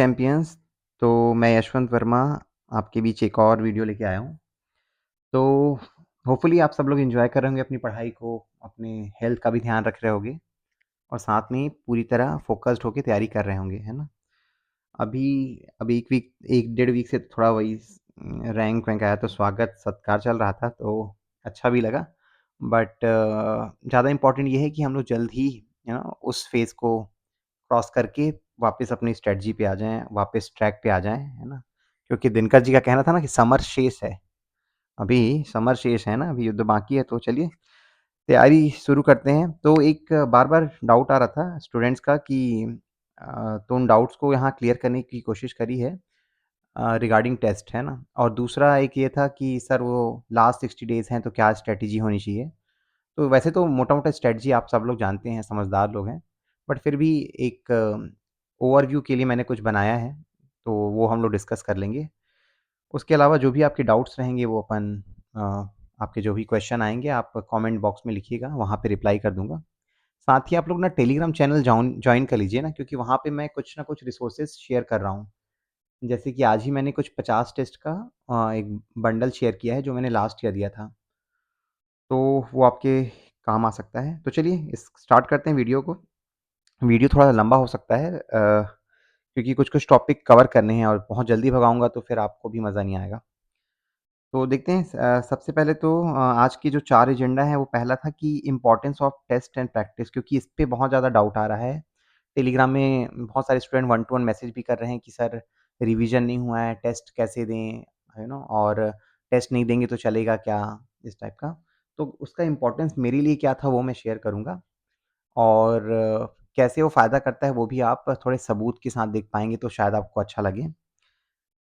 Champions. तो मैं यशवंत वर्मा आपके बीच एक और वीडियो लेके आया हूँ। तो होपफुली आप सब लोग एंजॉय कर रहे होंगे अपनी पढ़ाई को, अपने हेल्थ का भी ध्यान रख रहे होंगे और साथ में पूरी तरह फोकस्ड होके तैयारी कर रहे होंगे, है ना? अभी अभी 1 डेढ़ वीक से थोड़ा वही रैंक वैंक आया तो स्वागत सत्कार चल रहा था, तो अच्छा भी लगा। बट ज़्यादा इम्पोर्टेंट ये है कि हम लोग जल्द ही उस फेज़ को क्रॉस करके वापस अपनी स्ट्रेटजी पे आ जाएँ, वापस ट्रैक पे आ जाएँ, है ना? क्योंकि दिनकर जी का कहना था ना कि समर शेष है, अभी समर शेष है ना, अभी युद्ध बाकी है, तो चलिए तैयारी शुरू करते हैं। तो एक बार-बार डाउट आ रहा था स्टूडेंट्स का कि तो उन डाउट्स को यहाँ क्लियर करने की कोशिश करी है रिगार्डिंग टेस्ट, है ना? और दूसरा एक ये था कि सर वो लास्ट 60 डेज़ हैं, तो क्या स्ट्रैटेजी होनी चाहिए? तो वैसे तो मोटा-मोटा स्ट्रैटेजी आप सब लोग जानते हैं, समझदार लोग हैं, बट फिर भी एक ओवरव्यू के लिए मैंने कुछ बनाया है, तो वो हम लोग डिस्कस कर लेंगे। उसके अलावा जो भी आपके डाउट्स रहेंगे वो अपन अ, आपके जो भी क्वेश्चन आएँगे आप कमेंट बॉक्स में लिखिएगा, वहाँ पे रिप्लाई कर दूँगा। साथ ही आप लोग ना टेलीग्राम चैनल जॉइन कर लीजिए ना, क्योंकि वहाँ पे मैं कुछ ना कुछ रिसोर्सेज़ शेयर कर रहा हूँ। जैसे कि आज ही मैंने कुछ 50 टेस्ट का एक बंडल शेयर किया है, जो मैंने लास्ट ईयर दिया था। तो वो आपके काम आ सकता है। तो चलिए इस स्टार्ट करते हैं वीडियो को। वीडियो थोड़ा लंबा हो सकता है क्योंकि कुछ-कुछ टॉपिक कवर करने हैं और बहुत जल्दी भगाऊँगा तो फिर आपको भी मज़ा नहीं आएगा। तो देखते हैं सबसे पहले तो आज की जो 4 एजेंडा है वो पहला था कि importance of test and practice, क्योंकि इस पे बहुत ज़्यादा डाउट आ रहा है। टेलीग्राम में बहुत सारे student one two one message भी कर रहे हैं कि सर रिवीजन नहीं हुआ है, टेस्ट कैसे दें? और टेस्ट नहीं देंगे तो चलेगा क्या? इस टाइप का। तो उसका इम्पोर्टेंस मेरे लिए क्या था वो मैं शेयर करूँगा और कैसे वो फ़ायदा करता है वो भी आप थोड़े सबूत के साथ देख पाएँगे तो शायद आपको अच्छा लगे।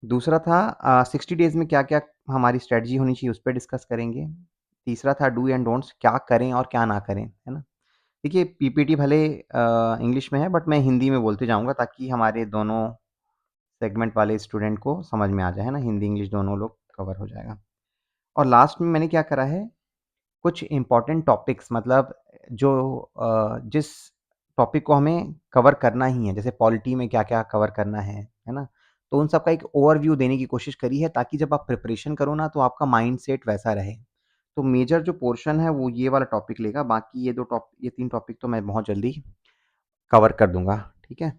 दूसरा था 60 डेज़ में क्या-क्या हमारी स्ट्रैटेजी होनी चाहिए उस पे डिस्कस करेंगे। तीसरा था डू एंड डोंट्स, क्या करें और क्या ना करें, है ना? देखिए पीपीटी भले इंग्लिश में है बट मैं हिंदी में बोलते जाऊँगा ताकि हमारे दोनों सेगमेंट वाले स्टूडेंट को समझ में आ जाए, है ना? हिंदी, इंग्लिश दोनों लोग कवर हो जाएगा। और लास्ट में मैंने क्या करा है, कुछ इम्पोर्टेंट टॉपिक्स मतलब जो जिस टॉपिक को हमें कवर करना ही है, जैसे पॉलिटी में क्या-क्या कवर करना है ना? तो उन सब का एक ओवरव्यू देने की कोशिश करी है ताकि जब आप प्रिपरेशन करो ना तो आपका माइंडसेट वैसा रहे। तो मेजर जो पोर्शन है वो ये वाला टॉपिक लेगा, बाकी ये 3 टॉपिक तो मैं बहुत जल्दी कवर कर दूँगा, ठीक है?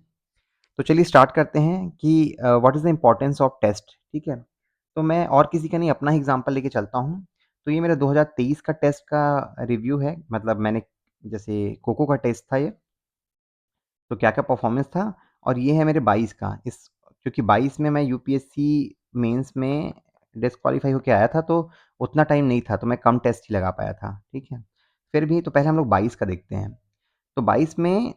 तो चलिए स्टार्ट करते हैं कि what is the importance of test, ठीक है? तो मैं और किसी का नहीं अपना ही एग्ज़ाम्पल लेके चलता हूँ। तो ये मेरा 2023 का टेस्ट का रिव्यू है, मतलब मैंने जैसे कोको का टेस्ट था ये, तो क्या-क्या परफ़ॉर्मेंस था और ये है मेरे 22 का। इस क्योंकि 22 में मैं यूपीएससी मेंस में डिसक्वालीफ़ाई होके आया था, तो उतना टाइम नहीं था, तो मैं कम टेस्ट ही लगा पाया था, ठीक है? फिर भी तो पहले हम लोग 22 का देखते हैं। तो 22 में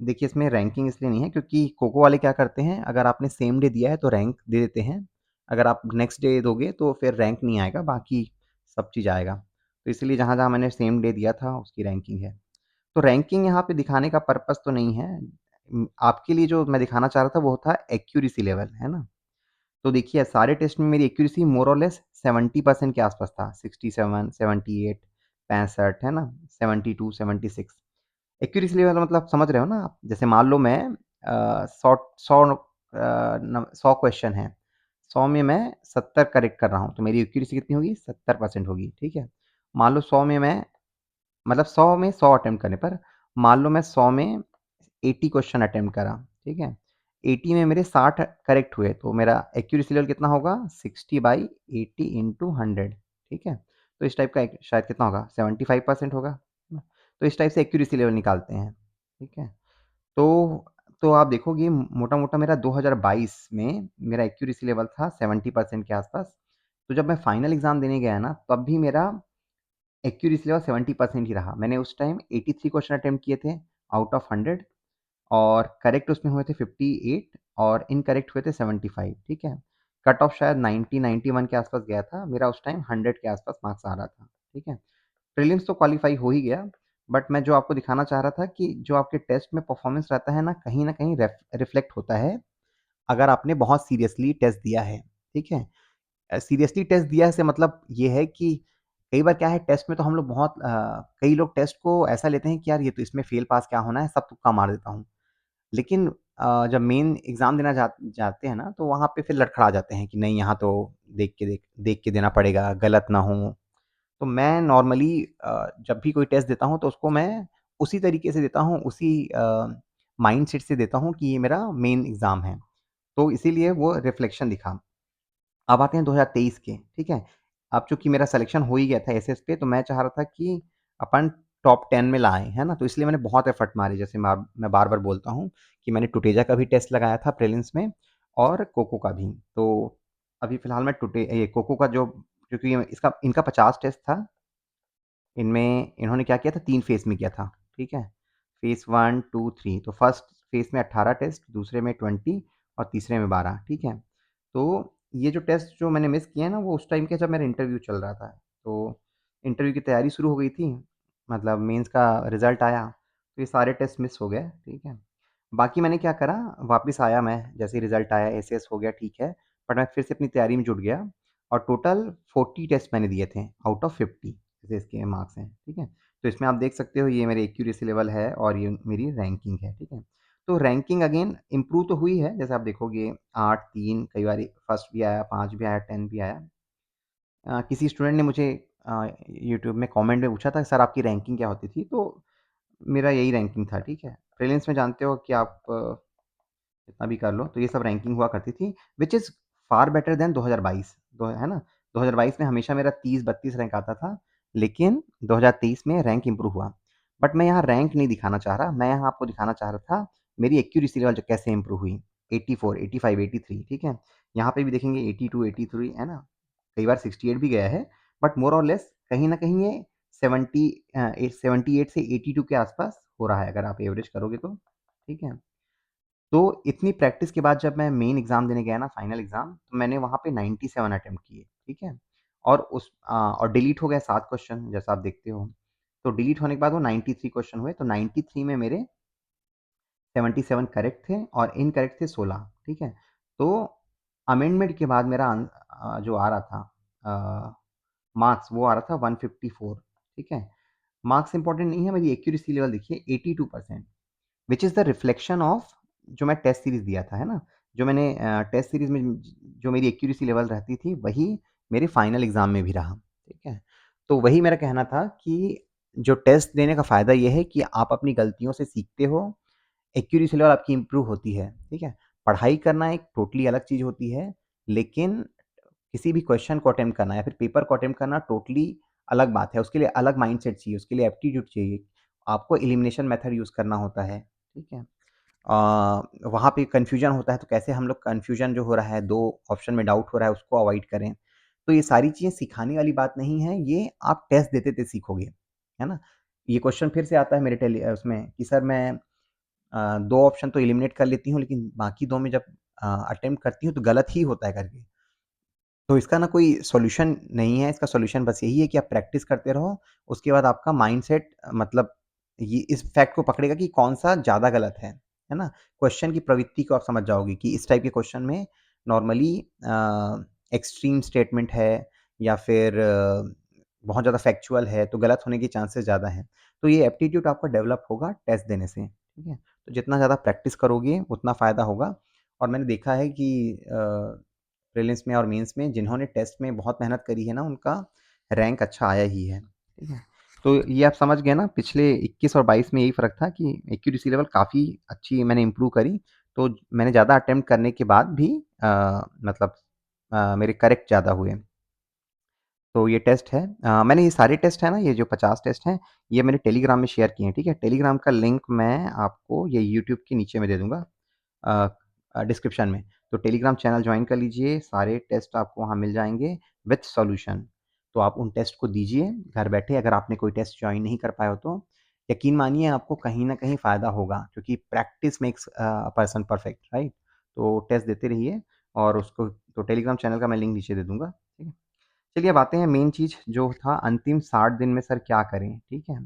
देखिए इसमें रैंकिंग इसलिए नहीं है क्योंकि कोको वाले क्या करते हैं, अगर आपने सेम डे दिया है तो रैंक दे देते हैं। अगर आप नेक्स्ट डे दोगे तो फिर रैंक नहीं आएगा, बाकी सब चीज़ आएगा। तो इसलिए जहाँ-जहाँ मैंने सेम डे दिया था उसकी रैंकिंग है। तो रैंकिंग यहाँ पे दिखाने का पर्पज़ तो नहीं है। आपके लिए जो मैं दिखाना चाह रहा था वो था एक्यूरेसी लेवल, है ना? तो देखिए सारे टेस्ट में मेरी एक्यूरेसी मोर और लेस 70% के आस-पास था। 67, 78, 65 है ना? 72, 76 एक्यूरेसी लेवल मतलब समझ रहे हो ना आप? जैसे मान लो मैं 100 क्वेश्चन हैं, 100 में मैं 70 करेक्ट कर रहा हूँ, तो मेरी एक्यूरेसी कितनी होगी? 70% होगी, ठीक है? मान लो 100 में मैं मतलब 100 में 100 अटेम्प्ट करने पर मान लो मैं 100 में 80 क्वेश्चन अटेम्प्ट करा, ठीक है? 80 में मेरे 60 करेक्ट हुए, तो मेरा एक्यूरेसी लेवल कितना होगा? 60/80 इंटू 100, ठीक है? तो इस टाइप का एक शायद कितना होगा? 75% होगा, है ना? तो इस टाइप से एक्यूरेसी लेवल निकालते हैं, ठीक है? तो आप देखोगे मोटा-मोटा मेरा 2022 में मेरा एक्यूरेसी लेवल था 70% के आस-पास। तो जब मैं फाइनल एग्ज़ाम देने गया ना, तब भी मेरा एक्यूरेसी लेवल 70% ही रहा। मैंने उस टाइम 83 क्वेश्चन अटेम्प्ट किए थे आउट ऑफ 100 और करेक्ट उसमें हुए थे 58 और इनकरेक्ट हुए थे 75, ठीक है? कट ऑफ शायद 90-91 के आस-पास गया था। मेरा उस टाइम 100 के आस-पास मार्क्स आ रहा था, ठीक है? प्रीलिम्स तो क्वालीफाई हो ही गया, बट मैं जो आपको दिखाना चाह रहा था कि जो आपके टेस्ट में परफॉर्मेंस रहता है ना, कहीं न कहीं रिफ्लेक्ट होता है, अगर आपने बहुत सीरियसली टेस्ट दिया है, ठीक है? सीरियसली टेस्ट दिया से मतलब ये है कि कई बार क्या है टेस्ट में तो हम लोग बहुत कई लोग टेस्ट को ऐसा लेते हैं कि यार ये तो इसमें फेल पास क्या होना है, सब तुक्का मार देता हूँ। लेकिन जब मेन एग्ज़ाम देना जाते हैं ना, तो वहाँ पे फिर लड़खड़ा जाते हैं कि नहीं यहाँ तो देख के देना पड़ेगा, गलत ना हो। तो मैं नॉर्मली जब भी कोई टेस्ट देता हूँ तो उसको मैं उसी तरीके से देता हूँ, उसी माइंडसेट से देता हूँ कि ये मेरा मेन एग्ज़ाम है। तो इसीलिए वो रिफ्लेक्शन दिखा। अब आते हैं 2023 के, ठीक है? अब चूँकि मेरा सिलेक्शन हो ही गया था एसएस पे, तो मैं चाह रहा था कि अपन टॉप 10 में लाएँ, है ना? तो इसलिए मैंने बहुत एफर्ट मारे, जैसे मैं बार-बार बोलता हूँ कि मैंने टुटेजा का भी टेस्ट लगाया था प्रीलिम्स में और कोको का भी। तो अभी फ़िलहाल मैं ये कोको का जो, क्योंकि इसका इनका 50 टेस्ट था, इनमें इन्होंने क्या किया था, 3 फ़ेज़ में किया था, ठीक है? फ़ेज़ 1, 2, 3, तो फर्स्ट फ़ेज़ में 18 टेस्ट, दूसरे में 20 और तीसरे में 12, ठीक है? तो ये जो टेस्ट जो मैंने मिस किए हैं ना, वो उस टाइम के जब मेरा इंटरव्यू चल रहा था। तो इंटरव्यू की तैयारी शुरू हो गई थी, मतलब मेंस का रिज़ल्ट आया, तो ये सारे टेस्ट मिस हो गए, ठीक है? बाकी मैंने क्या करा, वापस आया मैं, जैसे ही रिज़ल्ट आया, एसीएस हो गया, ठीक है, बट मैं फिर से अपनी तैयारी में जुट गया और टोटल 40 टेस्ट मैंने दिए थे आउट ऑफ 50, जैसे इसके मार्क्स हैं, ठीक है? तो इसमें आप देख सकते हो ये मेरे एक्यूरेसी लेवल है और ये मेरी रैंकिंग है, ठीक है? तो रैंकिंग अगेन इम्प्रूव तो हुई है, जैसे आप देखोगे 8, 3, कई बारी फर्स्ट भी आया, 5 भी आया, 10 भी आया। किसी स्टूडेंट ने मुझे यूट्यूब में कमेंट में पूछा था, सर आपकी रैंकिंग क्या होती थी? तो मेरा यही रैंकिंग था, ठीक है? प्रीलिम्स में जानते हो कि आप कितना भी कर लो, तो ये सब रैंकिंग हुआ करती थी, which is far better than 2022, दो है ना? 2022 में हमेशा मेरा 30-32 रैंक आता था, लेकिन 2023 में रैंक इम्प्रूव हुआ। बट मैं यहाँ रैंक नहीं दिखाना चाह रहा, मैं यहाँ आपको दिखाना चाह रहा था मेरी एक्यूरेसी लेवल जो कैसे इम्प्रूव हुई। 84, 85, 83, ठीक है? यहाँ पे भी देखेंगे 82, 83, है ना? कई बार 68 भी गया है, बट मोर और लेस कहीं न कहीं ये 78 से 82 के आसपास हो रहा है, अगर आप एवरेज करोगे तो, ठीक है? तो इतनी प्रैक्टिस के बाद जब मैं मेन एग्ज़ाम देने गया ना, फाइनल एग्ज़ाम, तो मैंने वहाँ पे 97 अटेम्प्ट किए, ठीक है? और डिलीट हो गए 7 क्वेश्चन, जैसा आप देखते हो। तो डिलीट होने के बाद वो 93 क्वेश्चन हुए, तो 93 में मेरे 77 करेक्ट थे और इनकरेक्ट थे 16, ठीक है? तो अमेंडमेंट के बाद मेरा जो आ रहा था मार्क्स, वो आ रहा था 154, ठीक है? मार्क्स इम्पोर्टेंट नहीं है, मेरी एक्यूरेसी लेवल देखिए 82%, which is the reflection of जो मैं टेस्ट सीरीज़ दिया था, है ना? जो मैंने टेस्ट सीरीज़ में जो मेरी एक्यूरेसी लेवल रहती थी, वही मेरे फाइनल एग्ज़ाम में भी रहा, ठीक है? तो वही मेरा कहना था कि जो टेस्ट देने का फ़ायदा ये है कि आप अपनी गलतियों से सीखते हो, एक्यूरेसी लेवल आपकी इम्प्रूव होती है, ठीक है? पढ़ाई करना एक टोटली अलग चीज़ होती है, लेकिन किसी भी क्वेश्चन को अटेम्प्ट करना या फिर पेपर को अटेम्प्ट करना टोटली अलग बात है। उसके लिए अलग माइंडसेट चाहिए, उसके लिए एप्टीट्यूड चाहिए। आपको एलिमिनेशन मेथड यूज़ करना होता है, ठीक है? वहाँ पे कन्फ्यूजन होता है, तो कैसे हम लोग कन्फ्यूजन जो हो रहा है, 2 ऑप्शन में डाउट हो रहा है, उसको अवॉइड करें। तो ये सारी चीज़ें सिखाने वाली बात नहीं है, ये आप टेस्ट देते-देते सीखोगे, है ना? ये क्वेश्चन फिर से आता है मेरे उसमें कि सर मैं 2 ऑप्शन तो एलिमिनेट कर लेती हूँ, लेकिन बाकी 2 में जब अटेम्प्ट करती हूँ, तो गलत ही होता है करके। तो इसका ना कोई सॉल्यूशन नहीं है, इसका सॉल्यूशन बस यही है कि आप प्रैक्टिस करते रहो, उसके बाद आपका माइंडसेट मतलब ये इस फैक्ट को पकड़ेगा कि कौन-सा ज़्यादा गलत है ना? क्वेश्चन की प्रवृत्ति को आप समझ जाओगे कि इस टाइप के क्वेश्चन में नॉर्मली एक्सट्रीम स्टेटमेंट है या फिर बहुत ज़्यादा फैक्चुअल है, तो गलत होने के चांसेस ज़्यादा हैं। तो ये एप्टीट्यूड आपका डेवलप होगा टेस्ट देने से, ठीक है? तो जितना ज़्यादा प्रैक्टिस करोगे, उतना फ़ायदा होगा और मैंने देखा है कि प्रीलिम्स में और मेंस में जिन्होंने टेस्ट में बहुत मेहनत करी है ना, उनका रैंक अच्छा आया ही है, ठीक है? तो ये आप समझ गए ना, पिछले 21 और 22 में यही फ़र्क था कि एक्यूरेसी लेवल काफ़ी अच्छी मैंने इम्प्रूव करी, तो मैंने ज़्यादा अटेम्प्ट करने के बाद भी मतलब मेरे करेक्ट ज़्यादा हुए। तो ये टेस्ट है, मैंने ये सारे टेस्ट हैं ना, ये जो 50 टेस्ट हैं, ये मैंने टेलीग्राम में शेयर किए हैं, ठीक है? टेलीग्राम का लिंक मैं आपको ये यूट्यूब के नीचे में दे दूँगा अ डिस्क्रिप्शन में। तो टेलीग्राम चैनल जॉइन कर लीजिए, सारे टेस्ट आपको वहाँ मिल जाएँगे विथ सॉल्यूशन। तो आप उन टेस्ट को दीजिए घर बैठे, अगर आपने कोई टेस्ट जॉइन नहीं कर पाए हो तो। यकीन मानिए आपको कहीं न कहीं फ़ायदा होगा क्योंकि practice makes person perfect, right? तो टेस्ट देते रहिए और उसको तो टेलीग्राम चैनल का मैं लिंक नीचे दे दूँगा, ठीक है? चलिए अब आते हैं मेन चीज़ जो था अंतिम 60 दिन में सर क्या करें, ठीक है?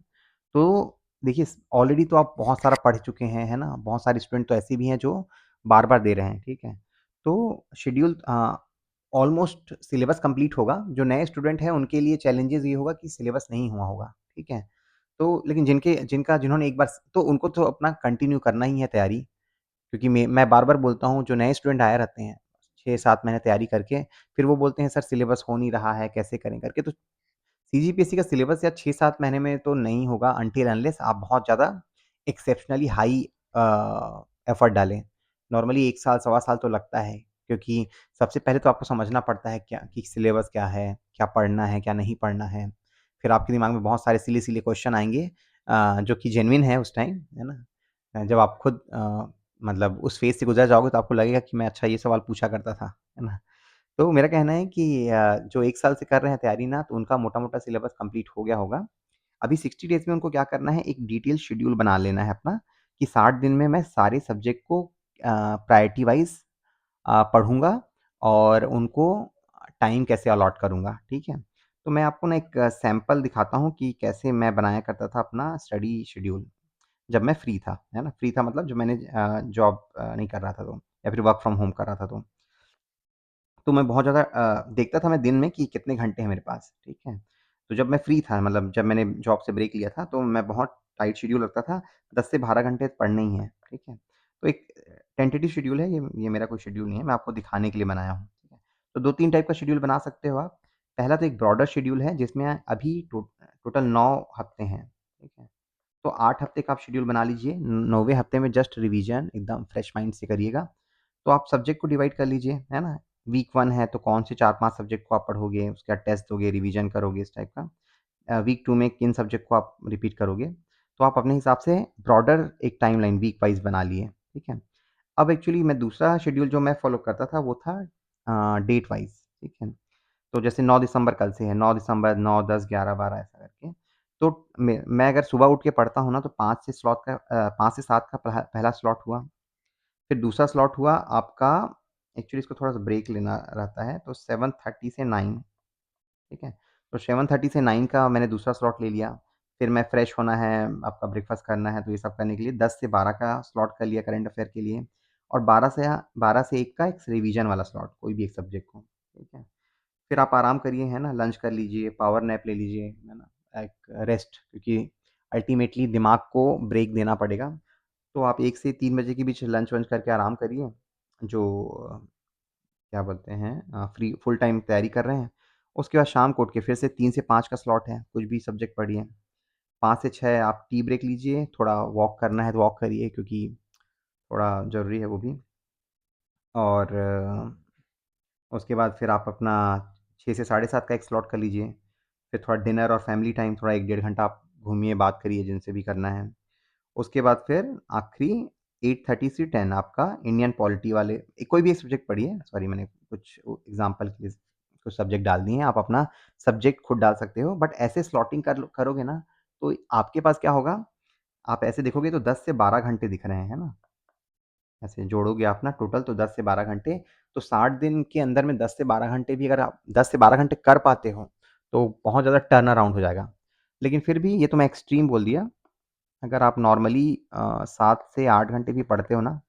तो देखिए ऑलरेडी तो आप बहुत सारा पढ़ चुके हैं, है ना? बहुत सारे स्टूडेंट तो ऐसे भी हैं जो बार-बार दे रहे हैं, ठीक है? तो शेड्यूल ऑलमोस्ट सिलेबस कंप्लीट होगा, जो नए स्टूडेंट हैं उनके लिए चैलेंजेज़ ये होगा कि सिलेबस नहीं हुआ होगा, ठीक है? तो लेकिन जिन्होंने एक बार तो उनको तो अपना कंटिन्यू करना ही है तैयारी, क्योंकि मैं बार-बार बोलता हूँ, जो नए स्टूडेंट आए रहते हैं, 6-7 महीने तैयारी करके, फिर वो बोलते हैं सर सिलेबस हो नहीं रहा है, कैसे करें करके। तो सीजीपीएससी का सिलेबस या 6-7 महीने में तो नहीं होगा अनटिल अनलेस आप बहुत ज़्यादा एक्सेप्शनली हाई एफर्ट डालें। नॉर्मली 1 साल, सवा साल तो लगता है, क्योंकि सबसे पहले तो आपको समझना पड़ता है क्या कि सिलेबस क्या है, क्या पढ़ना है, क्या नहीं पढ़ना है। फिर आपके दिमाग में बहुत सारे सिली-सिली क्वेश्चन आएँगे जो कि जेन्युइन है उस टाइम, है ना? जब आप खुद मतलब उस फेज़ से गुज़र जाओगे तो आपको लगेगा कि मैं अच्छा ये सवाल पूछा करता था, है ना? तो मेरा कहना है कि जो 1 साल से कर रहे हैं तैयारी ना, तो उनका मोटा-मोटा सिलेबस कंप्लीट हो गया होगा। अभी 60 डेज़ में उनको क्या करना है, एक डिटेल शेड्यूल बना लेना है अपना कि 60 दिन में मैं सारे सब्जेक्ट को प्रायोरिटी वाइज़ पढ़ूँगा और उनको टाइम कैसे अलॉट करूँगा, ठीक है? तो मैं आपको ना एक सैंपल दिखाता हूँ कि कैसे मैं बनाया करता था अपना स्टडी शेड्यूल, जब मैं फ्री था, है ना? फ्री था मतलब जब मैंने जॉब नहीं कर रहा था तो या फिर वर्क फ्रॉम होम कर रहा था तो। तो मैं बहुत ज़्यादा देखता था मैं दिन में कि कितने घंटे हैं मेरे पास, ठीक है? तो जब मैं फ्री था मतलब जब मैंने जॉब से ब्रेक लिया था, तो मैं बहुत टाइट शेड्यूल रखता था, 10 से 12 घंटे पढ़ने ही हैं, ठीक है? तो एक टेंटेटिव शेड्यूल है ये मेरा कोई शेड्यूल नहीं है, मैं आपको दिखाने के लिए बनाया हूँ, ठीक है? तो 2-3 टाइप का शेड्यूल बना सकते हो आप। पहला तो एक ब्रॉडर शेड्यूल है जिसमें अभी टोटल 9 हफ्ते हैं, ठीक है? तो 8 हफ्ते का आप शेड्यूल बना लीजिए, 9वें हफ्ते में जस्ट रिवीजन एकदम फ्रेश माइंड से करिएगा। तो आप सब्जेक्ट को डिवाइड कर लीजिए, है ना? वीक 1 है तो कौन से 4-5 सब्जेक्ट को आप पढ़ोगे, उसके बाद टेस्ट दोगे, रिवीजन करोगे इस टाइप का। वीक 2 में किन सब्जेक्ट को आप रिपीट करोगे। तो आप अपने हिसाब से ब्रॉडर एक टाइमलाइन वीक वाइज़ बना लिए, ठीक है? अब एक्चुअली मैं दूसरा शेड्यूल जो मैं फ़ॉलो करता था वो था डेट वाइज़, ठीक है? तो जैसे 9 दिसंबर कल से है, 9 दिसंबर 9, 10, 11, 12 ऐसा करके। तो मैं अगर सुबह उठ के पढ़ता हूँ ना तो 5 से 7 का पहला स्लॉट हुआ। फिर दूसरा स्लॉट हुआ आपका एक्चुअली इसको थोड़ा-सा ब्रेक लेना रहता है, तो 7:30 से 9 ठीक है? तो 7:30 से 9 का मैंने दूसरा स्लॉट ले लिया। फिर मैं फ्रेश होना है, आपका ब्रेकफ़ास्ट करना है, तो ये सब करने के लिए 10 से 12 का स्लॉट कर लिया करंट अफ़ेयर के लिए और 12 से 1 का एक रिवीजन वाला स्लॉट, कोई भी एक सब्जेक्ट को, ठीक है? फिर आप आराम करिए, है ना? लंच कर लीजिए, पावर नैप ले लीजिए, है ना? एक रेस्ट क्योंकि अल्टीमेटली दिमाग को ब्रेक देना पड़ेगा। तो आप 1 से 3 बजे के बीच लंच-वंच करके आराम करिए। जो क्या बोलते हैं फ्री फुल टाइम तैयारी कर रहे हैं। उसके बाद शाम को उठ के फिर से 3 से 5 का स्लॉट है, कुछ भी सब्जेक्ट पढ़िए। 5 से 6 आप टी ब्रेक लीजिए, थोड़ा वॉक करना है तो वॉक करिए क्योंकि थोड़ा ज़रूरी है वो भी। और उसके बाद फिर आप अपना 6 से साढ़े 7 का एक स्लॉट कर लीजिए। फिर थोड़ा डिनर और फैमिली टाइम थोड़ा 1 डेढ़ घंटा आप घूमिए, बात करिए जिनसे भी करना है। उसके बाद फिर आखिरी 8:30 से 10 आपका इंडियन पॉलिटी वाले कोई भी एक सब्जेक्ट पढ़िए, सॉरी मैंने कुछ एग्ज़ाम्पल के लिए कुछ सब्जेक्ट डाल दिए हैं, आप अपना सब्जेक्ट खुद डाल सकते हो बट ऐसे स्लॉटिंग करोगे ना, तो आपके पास क्या होगा, आप ऐसे देखोगे तो 10 से 12 घंटे दिख रहे हैं, है ना? ऐसे जोड़ोगे आप ना टोटल तो 10 से 12 घंटे, तो 60 दिन के अंदर में 10 से 12 घंटे भी अगर आप 10 से 12 घंटे कर पाते हो, तो बहुत ज़्यादा टर्न अराउंड हो जाएगा। लेकिन फिर भी ये तो मैं एक्सट्रीम बोल दिया, अगर आप नॉर्मली 7 से 8 घंटे भी पढ़ते हो ना,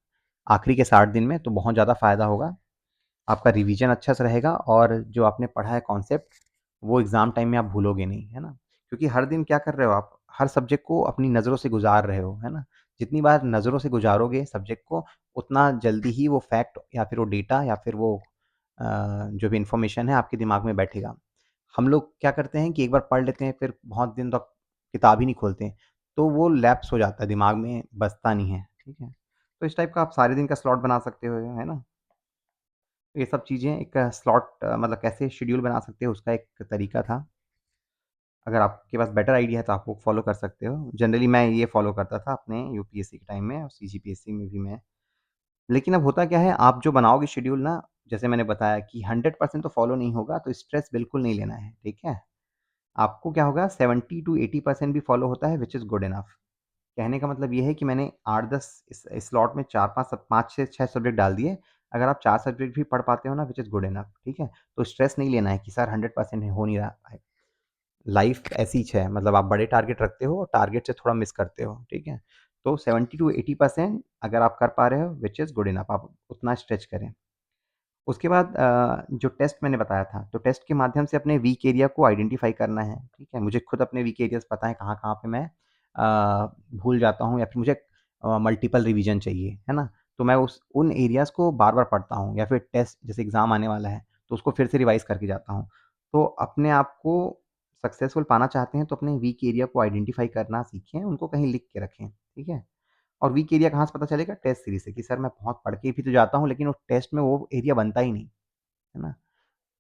आखिरी के 60 दिन में तो बहुत ज़्यादा फ़ायदा होगा। आपका रिवीजन अच्छा से रहेगा और जो आपने पढ़ा है कॉन्सेप्ट, वो एग्ज़ाम टाइम में आप भूलोगे नहीं, है ना? क्योंकि हर दिन क्या कर रहे हो आप, हर सब्जेक्ट को अपनी नज़रों से गुज़ार रहे हो, है ना? जितनी बार नज़रों से गुज़ारोगे सब्जेक्ट को, उतना जल्दी ही वो फैक्ट या फिर वो डेटा या फिर वो जो भी इन्फॉर्मेशन है आपके दिमाग में बैठेगा। हम लोग क्या करते हैं कि एक बार पढ़ लेते हैं, फिर बहुत दिन तक किताब ही नहीं खोलते हैं, तो वो लैप्स हो जाता है, दिमाग में बसता नहीं है, ठीक है? तो इस टाइप का आप सारे दिन का स्लॉट बना सकते हो, है ना? ये सब चीज़ें एक स्लॉट मतलब कैसे शेड्यूल बना सकते हो उसका एक तरीका था। अगर आपके पास बेटर आइडिया है तो आप वो फ़ॉलो कर सकते हो। जनरली मैं ये फ़ॉलो करता था अपने यूपीएससी के टाइम में और सीजीपीएससी में भी मैं। लेकिन अब होता क्या है आप जो बनाओगे शेड्यूल ना, जैसे मैंने बताया कि 100% तो फ़ॉलो नहीं होगा तो स्ट्रेस बिल्कुल नहीं लेना है, ठीक है? आपको क्या होगा 70 टू 80% भी फ़ॉलो होता है व्हिच इज़ गुड इनफ। कहने का मतलब ये है कि मैंने 8-10 इस स्लॉट में 5 से 6 सब्जेक्ट डाल दिए। अगर आप 4 सब्जेक्ट भी पढ़ पाते हो ना व्हिच इज़ गुड इनफ, ठीक है? तो स्ट्रेस नहीं लेना है कि सर 100% हो नहीं रहा है। लाइफ़ ऐसी ही है मतलब आप बड़े टारगेट रखते हो, टारगेट से थोड़ा मिस करते हो, ठीक है? तो 70 टू 80% अगर आप कर पा रहे हो व्हिच इज़ गुड इनफ आप उतना स्ट्रेच करें। उसके बाद जो टेस्ट मैंने बताया था, तो टेस्ट के माध्यम से अपने वीक एरिया को आइडेंटिफ़ाई करना है, ठीक है? मुझे खुद अपने वीक एरियाज़ पता है कहाँ-कहाँ पे मैं भूल जाता हूँ या फिर मुझे मल्टीपल रिवीजन चाहिए, है ना? तो मैं उस उन एरियाज़ को बार-बार पढ़ता हूँ या फिर टेस्ट जैसे एग्ज़ाम आने वाला है, तो उसको फिर से रिवाइज़ करके जाता हूँ। तो अपने आप को सक्सेसफुल पाना चाहते हैं तो अपने वीक एरिया को आइडेंटिफ़ाई करना सीखें, उनको कहीं लिख के रखें, ठीक है? और वीक एरिया कहाँ से पता चलेगा? टेस्ट सीरीज़ से कि सर मैं बहुत पढ़ के भी तो जाता हूँ लेकिन उस टेस्ट में वो एरिया बनता ही नहीं, है ना?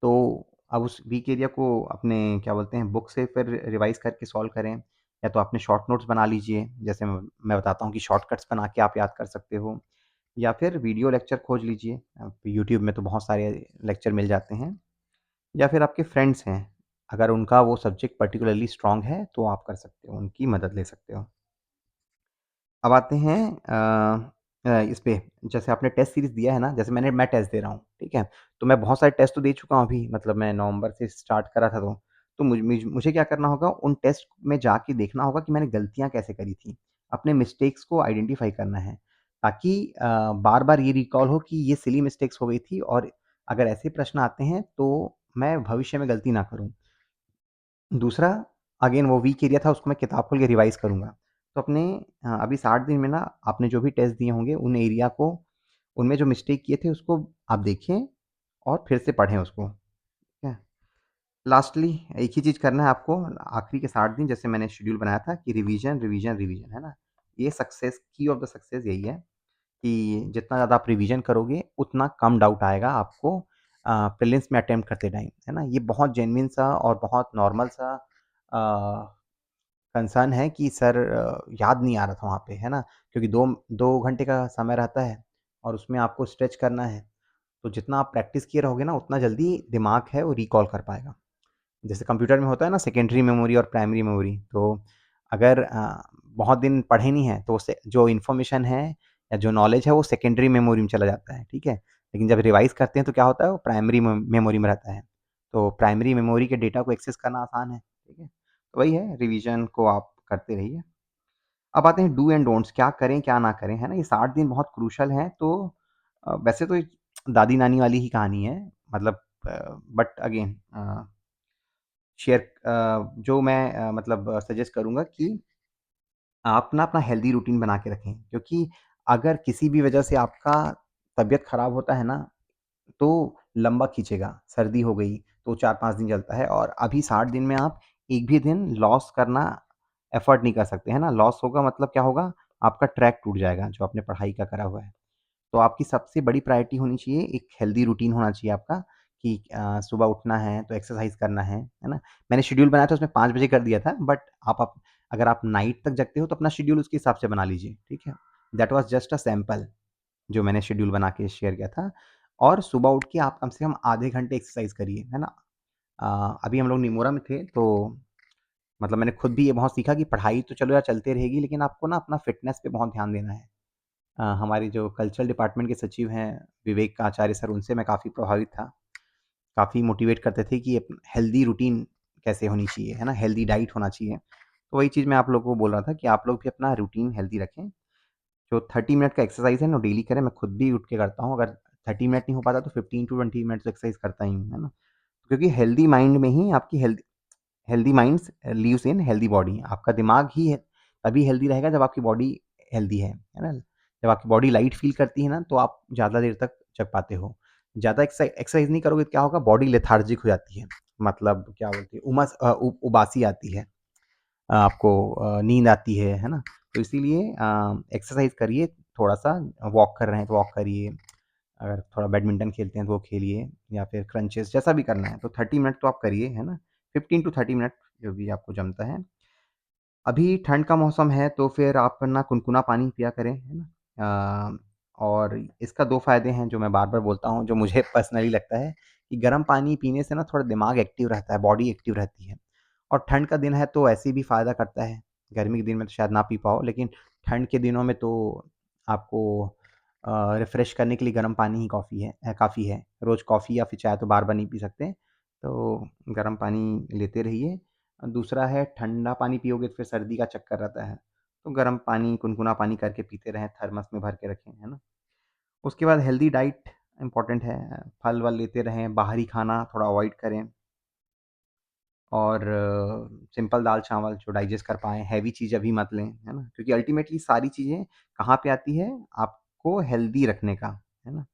तो अब उस वीक एरिया को अपने क्या बोलते हैं बुक से फिर रिवाइज़ करके सॉल्व करें या तो अपने शॉर्ट नोट्स बना लीजिए, जैसे मैं बताता हूँ कि शॉर्टकट्स बना के आप याद कर सकते हो या फिर वीडियो लेक्चर खोज लीजिए। यूट्यूब में तो बहुत सारे लेक्चर मिल जाते हैं या फिर आपके फ्रेंड्स हैं, अगर उनका वो सब्जेक्ट पर्टिकुलरली स्ट्रॉन्ग है तो आप कर सकते हो, उनकी मदद ले सकते हो। अब आते हैं इस पे, जैसे आपने टेस्ट सीरीज़ दिया है ना, जैसे मैं टेस्ट दे रहा हूँ, ठीक है? तो मैं बहुत सारे टेस्ट तो दे चुका हूँ अभी, मतलब मैं नवंबर से स्टार्ट करा था तो मुझे क्या करना होगा, उन टेस्ट में जाके देखना होगा कि मैंने गलतियाँ कैसे करी थी। अपने मिस्टेक्स को आइडेंटिफ़ाई करना है, ताकि बार-बार ये रिकॉल हो कि ये सिली मिस्टेक्स हो गई थी और अगर ऐसे प्रश्न आते हैं, तो मैं भविष्य में गलती ना करूँ। दूसरा, अगेन वो वीक एरिया था उसको मैं किताब खोल के रिवाइज़ करूँगा। तो अपने अभी 60 दिन में ना आपने जो भी टेस्ट दिए होंगे उन एरिया को उनमें जो मिस्टेक किए थे उसको आप देखें और फिर से पढ़ें उसको, ठीक है? लास्टली एक ही चीज़ करना है आपको आखिरी के 60 दिन जैसे मैंने शेड्यूल बनाया था कि रिवीज़न, रिवीज़न, रिवीज़न, है ना? ये सक्सेस की ऑफ द सक्सेस यही है कि जितना ज़्यादा आप रिवीज़न करोगे उतना कम डाउट आएगा आपको प्रीलिम्स में अटेम्प्ट करते टाइम, है ना? ये बहुत जेन्युइन सा और बहुत नॉर्मल सा अ कंसर्न है कि सर याद नहीं आ रहा था वहाँ पे, है ना? क्योंकि 2 घंटे का समय रहता है और उसमें आपको स्ट्रेच करना है, तो जितना आप प्रैक्टिस किए रहोगे ना, उतना जल्दी दिमाग है वो रिकॉल कर पाएगा। जैसे कंप्यूटर में होता है ना सेकेंडरी मेमोरी और प्राइमरी मेमोरी, तो अगर बहुत दिन पढ़े नहीं हैं, तो उससे जो इन्फॉर्मेशन है या जो नॉलेज है, वो सेकेंडरी मेमोरी में चला जाता है, ठीक है? लेकिन जब रिवाइज़ करते हैं, तो क्या होता है, वो प्राइमरी मेमोरी में रहता है। तो प्राइमरी मेमोरी के डेटा को एक्सेस करना आसान है, ठीक है? तो वही है, रिवीजन को आप करते रहिए। अब आते हैं डू एंड डोंट्स क्या करें, क्या ना करें, है ना? ये 60 दिन बहुत क्रूशियल हैं, तो वैसे तो ये दादी-नानी वाली ही कहानी है, मतलब बट अगेन जो मैं मतलब सजेस्ट करूँगा कि आप ना अपना हेल्दी रूटीन बना के रखें, क्योंकि अगर किसी भी वजह से आपका तबीयत खराब होता है ना, तो लंबा खींचेगा। सर्दी हो गई, तो 4-5 दिन चलता है और अभी 60 दिन में आप एक भी दिन लॉस करना एफर्ट नहीं कर सकते, है ना? लॉस होगा मतलब क्या होगा? आपका ट्रैक टूट जाएगा, जो आपने पढ़ाई का करा हुआ है। तो आपकी सबसे बड़ी प्रायोरिटी होनी चाहिए, एक हेल्दी रूटीन होना चाहिए आपका कि सुबह उठना है तो एक्सरसाइज़ करना है ना? मैंने शेड्यूल बनाया था उसमें 5 बजे कर दिया था बट आप अगर आप नाइट तक जगते हो तो अपना शेड्यूल उसके हिसाब से बना लीजिए, ठीक है? That was just a sample जो मैंने शेड्यूल बना के शेयर किया था और सुबह उठ के आप कम से कम आधे घंटे एक्सरसाइज़ करिए, है ना? अभी हम लोग निमोरा में थे तो मतलब मैंने खुद भी ये बहुत सीखा कि पढ़ाई तो चलो यार चलती रहेगी लेकिन आपको ना अपना फ़िटनेस पे बहुत ध्यान देना है। हमारे जो कल्चरल डिपार्टमेंट के सचिव हैं विवेक आचार्य सर, उनसे मैं काफ़ी प्रभावित था। काफ़ी मोटिवेट करते थे कि हेल्दी रूटीन कैसे होनी चाहिए, है ना? हेल्दी डाइट होना चाहिए। तो वही चीज़ मैं आप लोगों को बोल रहा था कि आप लोग भी अपना रूटीन हेल्दी रखें। जो 30 मिनट का एक्सरसाइज़ है ना, डेली करें। मैं खुद भी उठ के करता हूँ। अगर 30 मिनट नहीं हो पाता तो 15 टू 20 मिनट्स एक्सरसाइज़ करता ही हूँ, है ना? क्योंकि हेल्दी माइंड में ही आपकी हेल्दी माइंड्स लीव्स इन हेल्दी बॉडी। आपका दिमाग ही है तभी हेल्दी रहेगा जब आपकी बॉडी हेल्दी है ना? जब आपकी बॉडी लाइट फ़ील करती है ना, तो आप ज़्यादा देर तक जग पाते हो। ज़्यादा एक्सरसाइज़ नहीं करोगे तो क्या होगा, बॉडी लेथार्जिक हो जाती है। मतलब क्या बोलते हैं, उबासी आती है। आपको नींद आती है ना? तो इसीलिए एक्सरसाइज़ करिए, थोड़ा-सा वॉक कर रहे हैं तो वॉक करिए, अगर थोड़ा बैडमिंटन खेलते हैं तो वो खेलिए या फिर क्रंचेस जैसा भी करना है, तो 30 मिनट तो आप करिए, है ना? 15 टू 30 मिनट जो भी आपको जमता है। अभी ठंड का मौसम है तो फिर आप ना गुनगुना पानी पिया करें, है ना? और इसका 2 फ़ायदे हैं जो मैं बार-बार बोलता हूँ, जो मुझे पर्सनली लगता है कि गर्म पानी पीने से ना थोड़ा दिमाग एक्टिव रहता है, बॉडी एक्टिव रहती है। और ठंड का दिन है तो ऐसे भी फ़ायदा करता है। गर्मी के दिन में तो शायद ना पी पाओ, लेकिन ठंड के दिनों में तो आपको रिफ़्रेश करने के लिए गर्म पानी ही काफ़ी है। रोज़ कॉफ़ी या फिर चाय तो बार-बार नहीं पी सकते, तो गर्म पानी लेते रहिए। दूसरा है ठंडा पानी पियोगे तो फिर सर्दी का चक्कर रहता है, तो गर्म पानी, गुनगुना पानी करके पीते रहें, थर्मस में भर के रखें, है ना? उसके बाद हेल्दी डाइट इम्पोर्टेंट है, फल-वल लेते रहें, बाहरी खाना थोड़ा अवॉइड करें। और सिंपल दाल-चावल जो डाइजेस्ट कर पाएँ, हैवी चीज़ अभी मत लें, है ना? क्योंकि अल्टीमेटली सारी चीज़ें कहाँ पे आती है? आप को हेल्दी रखने का, है ना?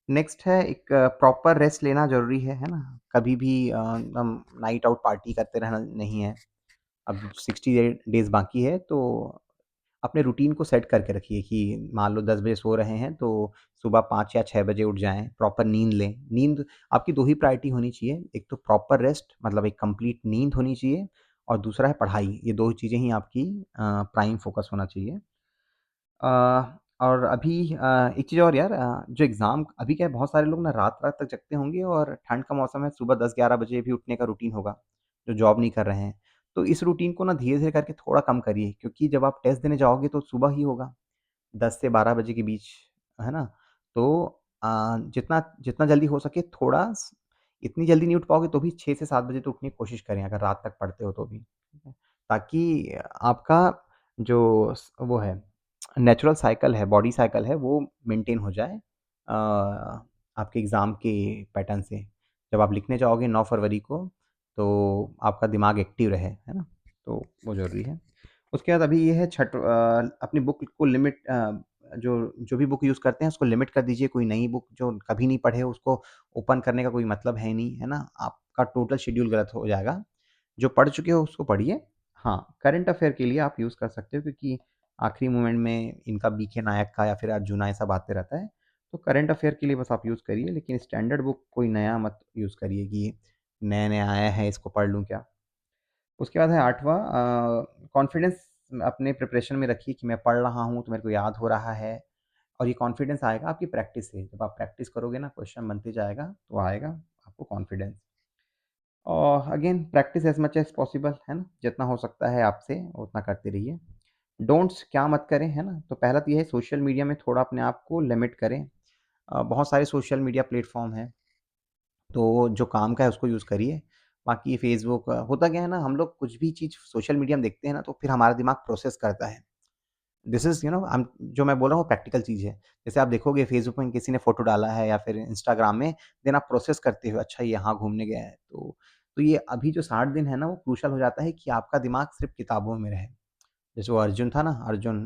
नेक्स्ट है एक प्रॉपर रेस्ट लेना ज़रूरी है ना? कभी भी हम नाइट आउट पार्टी करते रहना नहीं है। अब 60 डेज़ बाकी है तो अपने रूटीन को सेट करके रखिए कि मान लो 10 बजे सो रहे हैं तो सुबह 5 या 6 बजे उठ जाएँ, प्रॉपर नींद लें। नींद आपकी 2 ही प्रायोरिटी होनी चाहिए, एक तो प्रॉपर रेस्ट मतलब एक कंप्लीट नींद होनी चाहिए और दूसरा है पढ़ाई। ये 2 चीज़ें ही आपकी प्राइम फ़ोकस होना चाहिए। और अभी एक चीज़ और यार, जो एग्ज़ाम अभी क्या है बहुत सारे लोग ना रात-रात तक जगते होंगे और ठंड का मौसम है, सुबह 10-11 बजे भी उठने का रूटीन होगा, जो जॉब नहीं कर रहे हैं। तो इस रूटीन को ना धीरे-धीरे करके थोड़ा कम करिए क्योंकि जब आप टेस्ट देने जाओगे तो सुबह ही होगा, 10 से 12 बजे के बीच, है ना? तो जितना जितना जल्दी हो सके थोड़ा स इतनी जल्दी नहीं उठ पाओगे तो भी 6 से 7 बजे तो उठने की कोशिश करें अगर रात तक पढ़ते हो तो भी, ठीक है? ताकि आपका जो वो है नेचुरल साइकिल है, बॉडी साइकिल है, वो मेंटेन हो जाए आपके एग्ज़ाम के पैटर्न से। जब आप लिखने जाओगे 9 फरवरी को, तो आपका दिमाग एक्टिव रहे, है ना? तो वो ज़रूरी है। उसके बाद अभी ये है अपनी बुक को लिमिट जो जो भी बुक यूज़ करते हैं, उसको लिमिट कर दीजिए। कोई नई बुक जो कभी नहीं पढ़े, उसको ओपन करने का कोई मतलब है नहीं, है ना? आपका टोटल शेड्यूल गलत हो जाएगा। जो पढ़ चुके हो, उसको पढ़िए। हाँ, करंट अफ़ेयर के लिए आप यूज़ कर सकते हो क्योंकि आखिरी मोमेंट में इनका बीके नायक का या फिर अर्जुना ये सब आते रहता है। तो करंट अफ़ेयर के लिए बस आप यूज़ करिए, लेकिन स्टैंडर्ड बुक कोई नया मत यूज़ करिए कि नया-नया आया है, इसको पढ़ लूँ क्या? उसके बाद है 8वाँ कॉन्फिडेंस अपने प्रिपरेशन में रखिए कि मैं पढ़ रहा हूँ, तो मेरे को याद हो रहा है और ये कॉन्फिडेंस आएगा आपकी प्रैक्टिस से। जब आप प्रैक्टिस करोगे ना, क्वेश्चन बनते जाएगा, तो आएगा आपको कॉन्फिडेंस। और again practice as much as possible, है ना? जितना हो सकता है आपसे उतना करते रहिए। डोंट्स क्या मत करें, है ना? तो पहला तो ये है सोशल मीडिया में थोड़ा अपने आप को लिमिट करें। बहुत सारे सोशल मीडिया प्लेटफ़ॉर्म हैं, तो जो काम का है उसको यूज़ करिए। बाकी फ़ेसबुक होता क्या है ना, हम लोग कुछ भी चीज़ सोशल मीडिया में देखते हैं ना, तो फिर हमारा दिमाग प्रोसेस करता है। दिस इज़ जो मैं बोल रहा हूँ प्रैक्टिकल चीज़ है। जैसे आप देखोगे फ़ेसबुक में किसी ने फ़ोटो डाला है या फिर इंस्टाग्राम में, देन आप प्रोसेस करते हो, अच्छा ये यहाँ घूमने गया है। तो ये अभी जो 60 दिन है ना, वो क्रूशियल हो जाता है कि आपका दिमाग सिर्फ़ किताबों में रहे। जैसे वो अर्जुन था ना, अर्जुन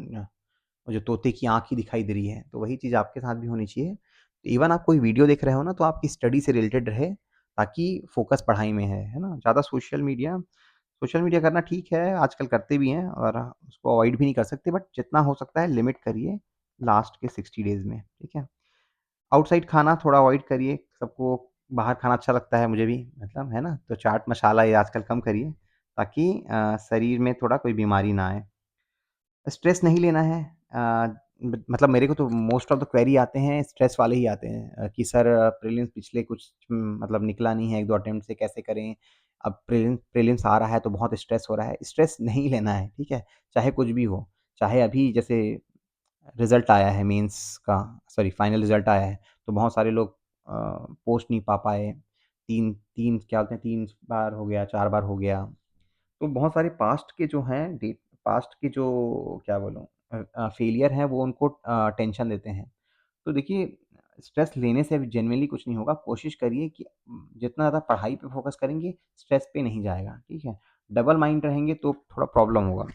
वो जो तोते की आँख ही दिखाई दे रही है, तो वही चीज़ आपके साथ भी होनी चाहिए। इवन आप कोई वीडियो देख रहे हो ना, तो आपकी स्टडी से रिलेटेड रहे, ताकि फ़ोकस पढ़ाई में है ना? ज़्यादा सोशल मीडिया करना ठीक है, आजकल करते भी हैं और उसको अवॉइड भी नहीं कर सकते, बट जितना हो सकता है लिमिट करिए लास्ट के 60 डेज़ में, ठीक है? आउटसाइड खाना थोड़ा अवॉइड करिए, सबको बाहर खाना अच्छा लगता है, मुझे भी मतलब, है ना? तो चाट मसाला ये आजकल कम करिए, ताकि शरीर में थोड़ा कोई बीमारी ना आए। स्ट्रेस नहीं लेना है। मतलब मेरे को तो मोस्ट ऑफ द क्वेरी आते हैं स्ट्रेस वाले ही आते हैं, कि सर प्रीलिम्स पिछले कुछ मतलब निकला नहीं है 1-2 अटेम्प्ट से कैसे करें? अब प्रीलिम्स आ रहा है तो बहुत स्ट्रेस हो रहा है। स्ट्रेस नहीं लेना है, ठीक है? चाहे कुछ भी हो। चाहे अभी जैसे रिज़ल्ट आया है मेंस का, सॉरी फाइनल रिज़ल्ट आया है, तो बहुत सारे लोग पोस्ट नहीं पा पाए। 3 क्या बोलते हैं 3 बार हो गया, 4 बार हो गया। तो बहुत सारे पास्ट के जो क्या बोलूँ फेलियर हैं वो उनको टेंशन देते हैं। तो देखिए स्ट्रेस लेने से भी जेनुइनली कुछ नहीं होगा। कोशिश करिए कि जितना ज़्यादा पढ़ाई पे फ़ोकस करेंगे, स्ट्रेस पे नहीं जाएगा, ठीक है? डबल माइंड रहेंगे तो थोड़ा प्रॉब्लम होगा।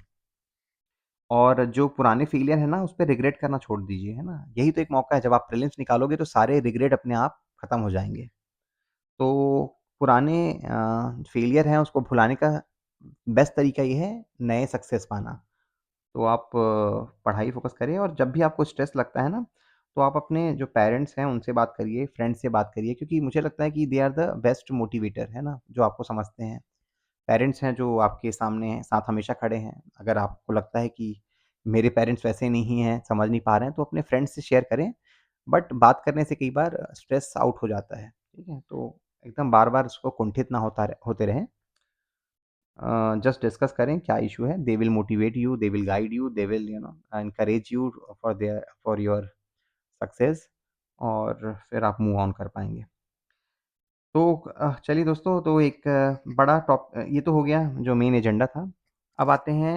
और जो पुराने फेलियर है ना, उसपे रिग्रेट करना छोड़ दीजिए, है ना? यही तो एक मौका है जब आप प्रीलिम्स निकालोगे तो सारे रिग्रेट अपने आप खत्म हो जाएँगे। तो पुराने फेलियर हैं उसको भुलाने का बेस्ट तरीका ये है नए सक्सेस पाना। तो आप पढ़ाई फ़ोकस करिए और जब भी आपको स्ट्रेस लगता है ना, तो आप अपने जो पेरेंट्स हैं उनसे बात करिए, फ्रेंड्स से बात करिए क्योंकि मुझे लगता है कि they are the best motivator, है ना? जो आपको समझते हैं। पेरेंट्स हैं जो आपके सामने हैं, साथ हमेशा खड़े हैं। अगर आपको लगता है कि मेरे पेरेंट्स वैसे नहीं हैं, समझ नहीं पा रहे हैं, तो अपने फ्रेंड्स से शेयर करें। बट बात करने से कई बार स्ट्रेस आउट हो जाता है, ठीक है? तो एकदम बार-बार उसको कुंठित ना होते रहें। जस्ट डिस्कस करें क्या इश्यू है, they will motivate you, they will guide you, they will encourage you for your success और फिर आप मूव ऑन कर पाएँगे। तो चलिए दोस्तों तो एक ये तो हो गया जो मेन एजेंडा था। अब आते हैं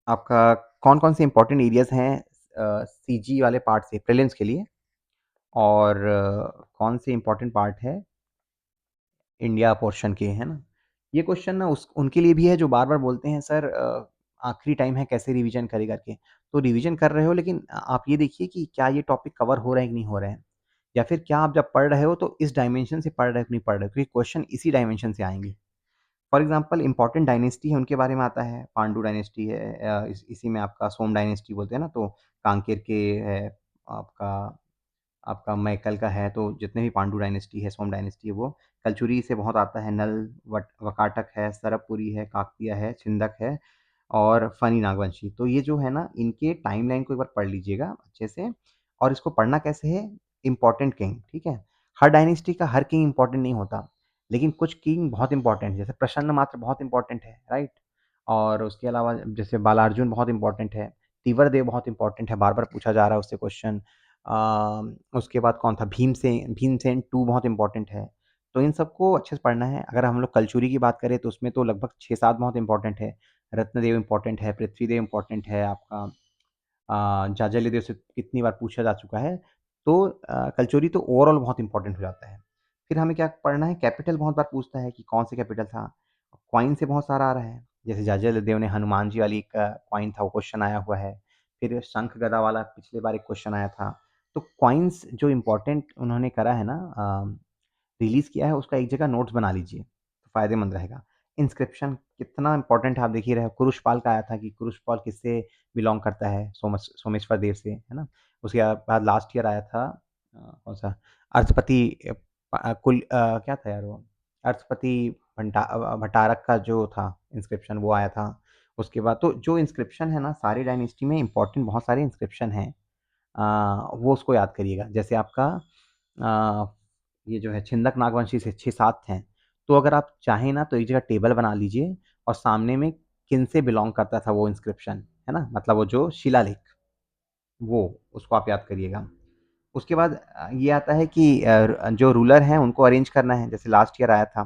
आपका कौन-कौन से इम्पोर्टेंट एरियाज़ हैं सीजी वाले पार्ट से प्रीलिम्स के लिए और कौन से इम्पोर्टेंट पार्ट है इंडिया पोर्शन के, है ना? ये क्वेश्चन ना उस उनके लिए भी है जो बार-बार बोलते हैं सर आखिरी टाइम है कैसे रिवीजन करे करके। तो रिवीजन कर रहे हो लेकिन आप ये देखिए कि क्या ये टॉपिक कवर हो रहा है कि नहीं हो रहा है? या फिर क्या आप जब पढ़ रहे हो तो इस डायमेंशन से पढ़ रहे हो कि नहीं पढ़ रहे हो? क्योंकि क्वेश्चन इसी डायमेंशन से आएँगे। फॉर एग्ज़ाम्पल इम्पोर्टेंट डायनेस्टी है उनके बारे में आता है, पांडु डायनेस्टी है इसी में आपका सोम डायनेस्टी बोलते हैं ना, तो कांकेर के है, आपका आपका मैकल का है, तो जितने भी पांडु डायनेस्टी है, सोम डायनेस्टी है वो, कलचुरी से बहुत आता है, नल, वकाटक है, सरबपुरी है, काकतीय है, छिंदक है और फनी नागवंशी। तो ये जो है ना, इनके टाइमलाइन को एक बार पढ़ लीजिएगा अच्छे से। और इसको पढ़ना कैसे है? इम्पोर्टेंट किंग, ठीक है? हर डायनेस्टी का हर किंग इम्पोर्टेंट नहीं होता, लेकिन कुछ किंग बहुत इम्पोर्टेंट है, जैसे प्रसन्न मात्र बहुत इम्पोर्टेंट है, राइट? और उसके अलावा जैसे बालार्जुन बहुत इम्पोर्टेंट है, तीवरदेव बहुत इम्पोर्टेंट है, बार-बार पूछा जा रहा है उससे क्वेश्चन। उसके बाद कौन था? भीमसेन, भीमसेन 2 बहुत इम्पोर्टेंट है। तो इन सबको अच्छे से पढ़ना है। अगर हम लोग कलचुरी की बात करें तो उसमें तो लगभग 6-7 बहुत इम्पोर्टेंट है। रत्नदेव इम्पोर्टेंट है, पृथ्वीदेव इम्पोर्टेंट है, आपका जाज्जल्यदेव से कितनी बार पूछा जा चुका है। तो कलचुरी तो ओवरऑल बहुत इम्पोर्टेंट हो जाता है। फिर हमें क्या पढ़ना है? कैपिटल बहुत बार पूछता है कि कौन से कैपिटल था। कॉइन से बहुत सारा आ रहा है, जैसे जाज्जल्यदेव ने हनुमान जी वाली एक कॉइन था, वो क्वेश्चन आया हुआ है। फिर शंख गदा वाला पिछली बार एक क्वेश्चन आया था। तो कॉइन्स जो इम्पोर्टेंट उन्होंने करा है ना, रिलीज़ किया है, उसका एक जगह नोट्स बना लीजिए, तो फ़ायदेमंद रहेगा। इंस्क्रिप्शन कितना इम्पोर्टेंट है आप देख ही रहे हो, कुरुशपाल का आया था कि कुरुशपाल किससे बिलॉन्ग करता है, सोमेश्वर देव से, है ना? उसके बाद लास्ट ईयर आया था कौन-सा अर्थपति क्या था यार वो? अर्थपति भट्टारक का जो था इंस्क्रिप्शन वो आया था। उसके बाद तो जो इंस्क्रिप्शन है ना, सारी डायनेस्टी में इम्पोर्टेंट बहुत सारे इंस्क्रिप्शन हैं। वो उसको याद करिएगा। जैसे आपका अ, ये जो है छिंदक नागवंशी से 6-7 हैं। तो अगर आप चाहें ना तो एक जगह टेबल बना लीजिए और सामने में किनसे बिलॉन्ग करता था वो इंस्क्रिप्शन, है ना? मतलब वो जो शिलालेख, वो, उसको आप याद करिएगा। उसके बाद ये आता है कि जो रूलर हैं उनको अरेंज करना है, जैसे लास्ट ईयर आया था।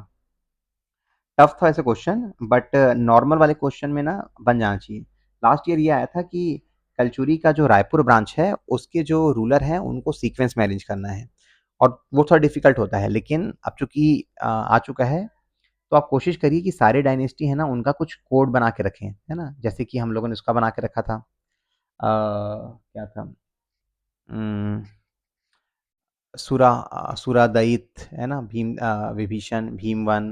टफ था ऐसे क्वेश्चन बट नॉर्मल वाले क्वेश्चन में ना बन जाना चाहिए। लास्ट ईयर ये आया था कि कलचुरी का जो रायपुर ब्रांच है उसके जो रूलर हैं उनको सीक्वेंस में अरेंज करना है और वो थोड़ा डिफिकल्ट होता है, लेकिन अब चूंकि आ चुका है तो आप कोशिश करिए कि सारे डायनेस्टी है ना उनका कुछ कोड बना के रखें, है ना? जैसे कि हम लोगों ने उसका बना के रखा था, क्या था, सुरा दयित, है ना? विभीषण, भीम 1,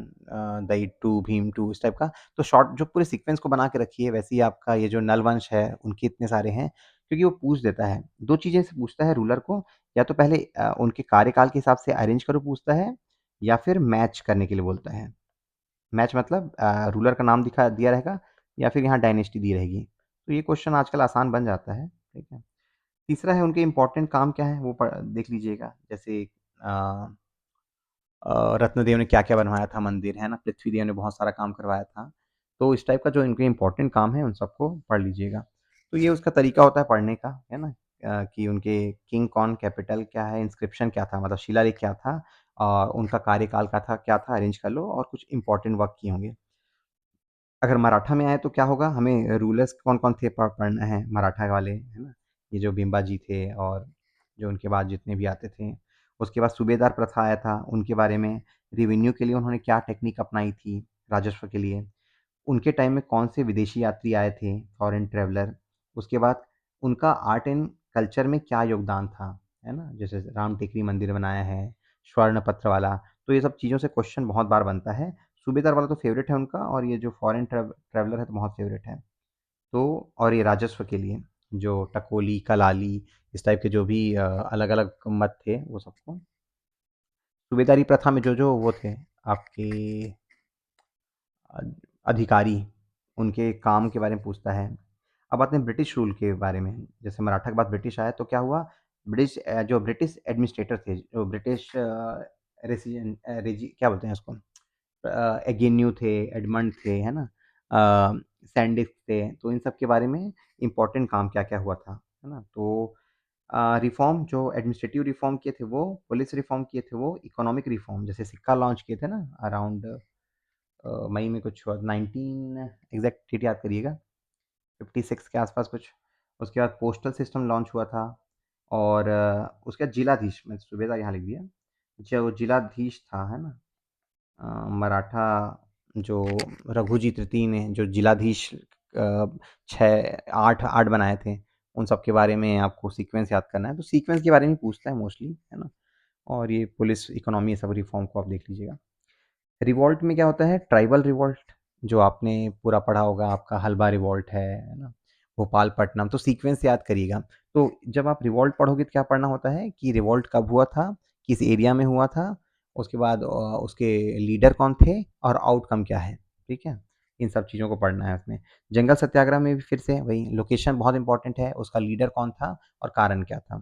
दयित 2, भीम 2, इस टाइप का। तो शॉर्ट जो पूरे सीक्वेंस को बना के रखिए, वैसे ही आपका ये जो नलवंश है, उनके इतने सारे हैं, क्योंकि वो पूछ देता है। 2 चीज़ें से पूछता है रूलर को, या तो पहले उनके कार्यकाल के हिसाब से अरेंज करो पूछता है, या फिर मैच करने के लिए बोलता है। मैच मतलब रूलर का नाम दिखा दिया रहेगा या फिर यहाँ डायनेस्टी दी रहेगी। तो ये क्वेश्चन आजकल आसान बन जाता है, ठीक है? तीसरा है उनके इम्पोर्टेंट काम क्या है वो देख लीजिएगा, जैसे अ रत्नदेव ने क्या-क्या बनवाया था मंदिर, है ना? पृथ्वीदेव ने बहुत सारा काम करवाया था। तो इस टाइप का जो इनके इम्पोर्टेंट काम है उन सबको पढ़ लीजिएगा। तो ये उसका तरीका होता है पढ़ने का, है ना? कि उनके किंग कौन, कैपिटल क्या है, इंस्क्रिप्शन क्या था, मतलब शिलालेख क्या था, उनका कार्यकाल का था क्या था, अरेंज कर लो और कुछ इम्पोर्टेंट वर्क किए होंगे। अगर मराठा में आए तो क्या होगा, हमें रूलर्स कौन-कौन थे पढ़ना है मराठा वाले, है ना? ये जो बिम्बाजी थे और जो उनके बाद जितने भी आते थे। उसके बाद सूबेदार प्रथा आया था, उनके बारे में, रेवेन्यू के लिए उन्होंने क्या टेक्निक अपनाई थी, राजस्व के लिए। उनके टाइम में कौन से विदेशी यात्री आए थे, फॉरेन ट्रैवलर। उसके बाद उनका आर्ट एंड कल्चर में क्या योगदान था, है ना? जैसे राम टेकरी मंदिर बनाया है, स्वर्ण पत्र वाला, तो ये सब चीज़ों से क्वेश्चन बहुत बार बनता है। सूबेदार वाला तो फ़ेवरेट है उनका, और ये जो फॉरेन ट्रैवलर है तो बहुत फ़ेवरेट है। तो और ये राजस्व के लिए जो टकोली, कलाली, इस टाइप के जो भी अलग-अलग मत थे वो सबको, सूबेदारी प्रथा में जो-जो वो थे आपके अ, अधिकारी, उनके काम के बारे में पूछता है। अब आते हैं ब्रिटिश रूल के बारे में, जैसे मराठा के बाद ब्रिटिश आया तो क्या हुआ, जो ब्रिटिश एडमिनिस्ट्रेटर थे, जो ब्रिटिश रेजी क्या बोलते हैं उसको, एगेन्यू थे, एडमंड थे, है ना? सैंडिस थे, तो इन सब के बारे में इम्पोर्टेंट काम क्या-क्या हुआ था, है ना? तो रिफ़ॉर्म जो एडमिनिस्ट्रेटिव रिफ़ॉर्म किए थे वो, पुलिस रिफ़ॉर्म किए थे वो, इकोनॉमिक रिफ़ॉर्म जैसे सिक्का लॉन्च किए थे ना अराउंड मई में कुछ हुआ 19, एग्ज़ैक्ट डेट याद करिएगा, 56 के आस-पास कुछ। उसके बाद पोस्टल सिस्टम लॉन्च हुआ था और उसके बाद जिलाधीश, मैंने सूबेदार यहाँ लिख दिया। जो जिलाधीश था, है ना? मराठा जो रघुजी तृतीय ने जो जिलाधीश 6 8 बनाए थे, उन सब के बारे में आपको सीक्वेंस याद करना है, तो सीक्वेंस के बारे में पूछता है मोस्टली, है ना? और ये पुलिस, इकोनॉमी, ये सब रिफ़ॉर्म को आप देख लीजिएगा। रिवॉल्ट में क्या होता है? ट्राइबल रिवॉल्ट, जो आपने पूरा पढ़ा होगा, आपका हल्बा रिवॉल्ट है ना? भोपालपट्टनम, तो सीक्वेंस याद करिएगा। तो जब आप रिवॉल्ट पढ़ोगे तो क्या पढ़ना होता है कि रिवॉल्ट कब हुआ था, किस एरिया में हुआ था, उसके बाद उसके लीडर कौन थे और आउटकम क्या है, ठीक है? इन सब चीज़ों को पढ़ना है उसमें। जंगल सत्याग्रह में भी फिर से वही लोकेशन बहुत इंपॉर्टेंट है, उसका लीडर कौन था और कारण क्या था।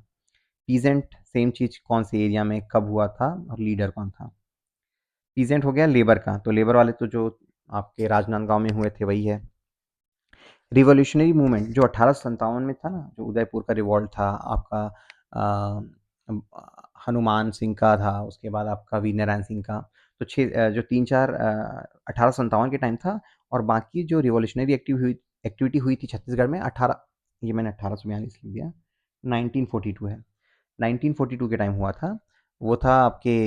पीजेंट सेम चीज़, कौन से एरिया में कब हुआ था और लीडर कौन था। पीजेंट हो गया लेबर का, तो लेबर वाले तो जो आपके राजनांदगांव में हुए थे वही है। रिवॉल्यूशनरी मूवमेंट जो 1857 में था ना, जो उदयपुर का रिवॉल्ट था आपका, हनुमान सिंह का था, उसके बाद आपका वीर नारायण सिंह का, तो जो 3-4 1857 के टाइम था। और बाकी जो रिवॉल्यूशनरी एक्टिविटी हुई थी छत्तीसगढ़ में 18, ये मैंने 1842 लिख दिया, 1942 है, 1942 के टाइम हुआ था। वो था आपके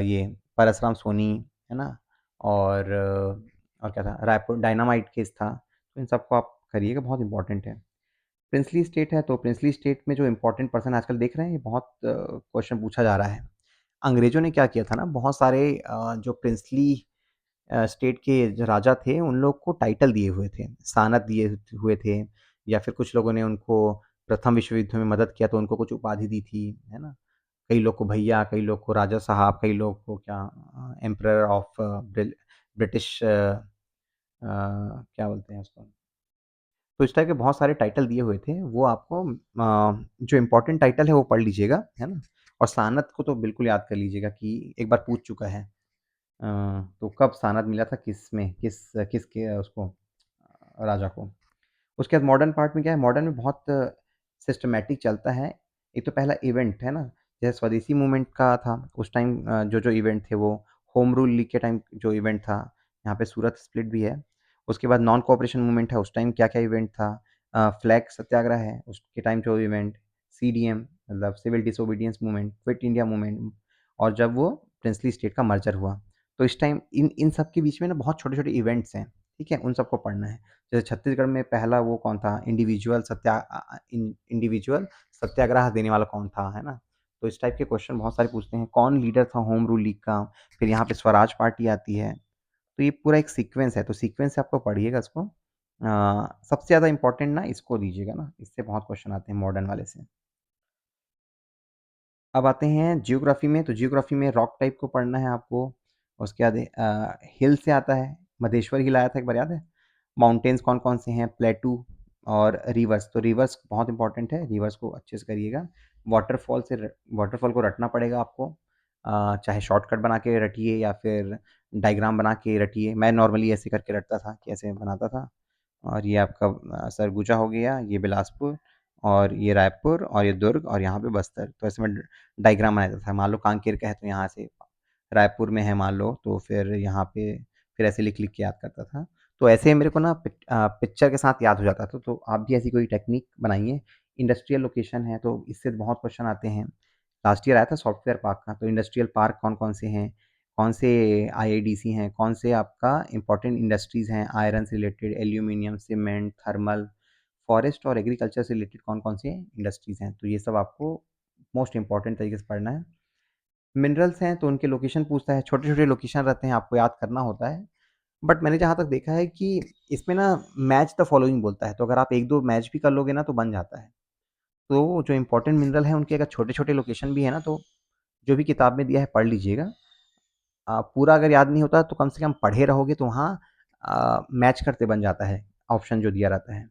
ये परसराम सोनी, है ना? और और क्या था, रायपुर डायनामाइट केस था। तो इन सबको आप करिएगा, बहुत इंपॉर्टेंट है। प्रिंसली स्टेट है, तो प्रिंसली स्टेट में जो इंपॉर्टेंट पर्सन आजकल देख रहे हैं, ये बहुत क्वेश्चन पूछा जा रहा है। अंग्रेजों ने क्या किया था ना, बहुत सारे जो प्रिंसली स्टेट के जो राजा थे, उन लोग को टाइटल दिए हुए थे, सानत दिए हुए थे, या फिर कुछ लोगों ने उनको प्रथम विश्व युद्ध में मदद किया तो उनको कुछ उपाधि दी थी, है ना? कई लोग को भैया, कई लोग को राजा साहब, कई लोग को क्या एम्परर ऑफ ब्रिटिश, क्या बोलते हैं उसको, तो इस टाइप के बहुत सारे टाइटल दिए हुए थे। वो आपको जो इम्पोर्टेंट टाइटल है वो पढ़ लीजिएगा, है ना? और सानत को तो बिल्कुल याद कर लीजिएगा कि एक बार पूछ चुका है। अ, तो कब सानत मिला था, किसमें, किसके उसको, राजा को। उसके बाद मॉडर्न पार्ट में क्या है, मॉडर्न में बहुत सिस्टमैटिक चलता है। एक तो पहला इवेंट है ना, जैसे स्वदेशी मूवमेंट का था उस टाइम, जो इवेंट थे वो होम रूल लीग के टाइम जो इवेंट था, यहाँ पे सूरत स्प्लिट भी है। उसके बाद नॉन कोऑपरेशन मूवमेंट है, उस टाइम क्या-क्या इवेंट था। फ्लैग सत्याग्रह है, उसके टाइम जो इवेंट, सीडीएम मतलब civil disobedience movement, quit India movement, और जब वो प्रिंसली स्टेट का मर्जर हुआ, तो इस टाइम इन इन सब के बीच में ना बहुत छोटे-छोटे इवेंट्स हैं, ठीक है? उन सबको पढ़ना है। जैसे छत्तीसगढ़ में पहला वो कौन था, इंडिविजुअल सत्याग्रह देने वाला कौन था, है ना? तो इस टाइप के क्वेश्चन बहुत सारे पूछते हैं। कौन लीडर था होम रूल लीग का? फिर यहाँ पे स्वराज पार्टी आती है। तो ये पूरा एक सीक्वेंस है, तो सीक्वेंस से आपको पढ़िएगा इसको। सबसे ज़्यादा इम्पोर्टेंट ना इसको दीजिएगा ना, इससे बहुत क्वेश्चन आते हैं मॉडर्न वाले से। अब आते हैं जियोग्राफी में, तो जियोग्राफी में रॉक टाइप को पढ़ना है आपको। उसके बाद हिल से आता है, मधेश्वर हिल आया था एक बार, याद है? माउंटेन्स कौन-कौन से हैं, प्लेटू और रिवर्स, तो रिवर्स बहुत इंपॉर्टेंट है, रिवर्स को अच्छे से करिएगा। वाटरफॉल को रटना पड़ेगा आपको, चाहे शॉर्टकट बना के रटिए या फिर डायग्राम बना के रटिए। मैं नॉर्मली ऐसे करके रटता था कि ऐसे बनाता था। और ये आपका सरगुजा हो गया, ये बिलासपुर, और ये रायपुर, और ये दुर्ग, और यहाँ पे बस्तर। तो ऐसे मैं डायग्राम बनाता था। मान लो कांकेर का है तो यहाँ से रायपुर में है मान लो, तो फिर यहाँ पे फिर ऐसे लिख-लिख के याद करता था। तो ऐसे मेरे को ना पिक्चर के साथ याद हो जाता था, तो आप भी ऐसी कोई टेक्निक बनाइए। इंडस्ट्रियल लोकेशन है तो इससे बहुत क्वेश्चन आते हैं। लास्ट ईयर आया था सॉफ्टवेयर पार्क का, तो इंडस्ट्रियल पार्क कौन-कौन से हैं, कौन से आईआईडीसी हैं, कौन से आपका इम्पोर्टेंट इंडस्ट्रीज़ हैं, आयरन से related, aluminium, cement, thermal, forest और एग्रीकल्चर से रिलेटेड कौन-कौन से इंडस्ट्रीज़ हैं। तो ये सब आपको मोस्ट इम्पोर्टेंट तरीके से पढ़ना है। मिनरल्स हैं तो उनके लोकेशन पूछता है, छोटे-छोटे लोकेशन रहते हैं, आपको याद करना होता है। बट मैंने जहाँ तक देखा है कि इसमें ना मैच द फॉलोइंग बोलता है, तो अगर आप 1-2 मैच भी कर लोगे ना तो बन जाता है। तो जो इम्पोर्टेंट मिनरल हैं उनके अगर छोटे-छोटे लोकेशन भी है ना, तो जो भी किताब में दिया है पढ़ लीजिएगा। पूरा अगर याद नहीं होता तो कम से कम पढ़े रहोगे तो वहाँ मैच करते बन जाता है, ऑप्शन जो दिया रहता है।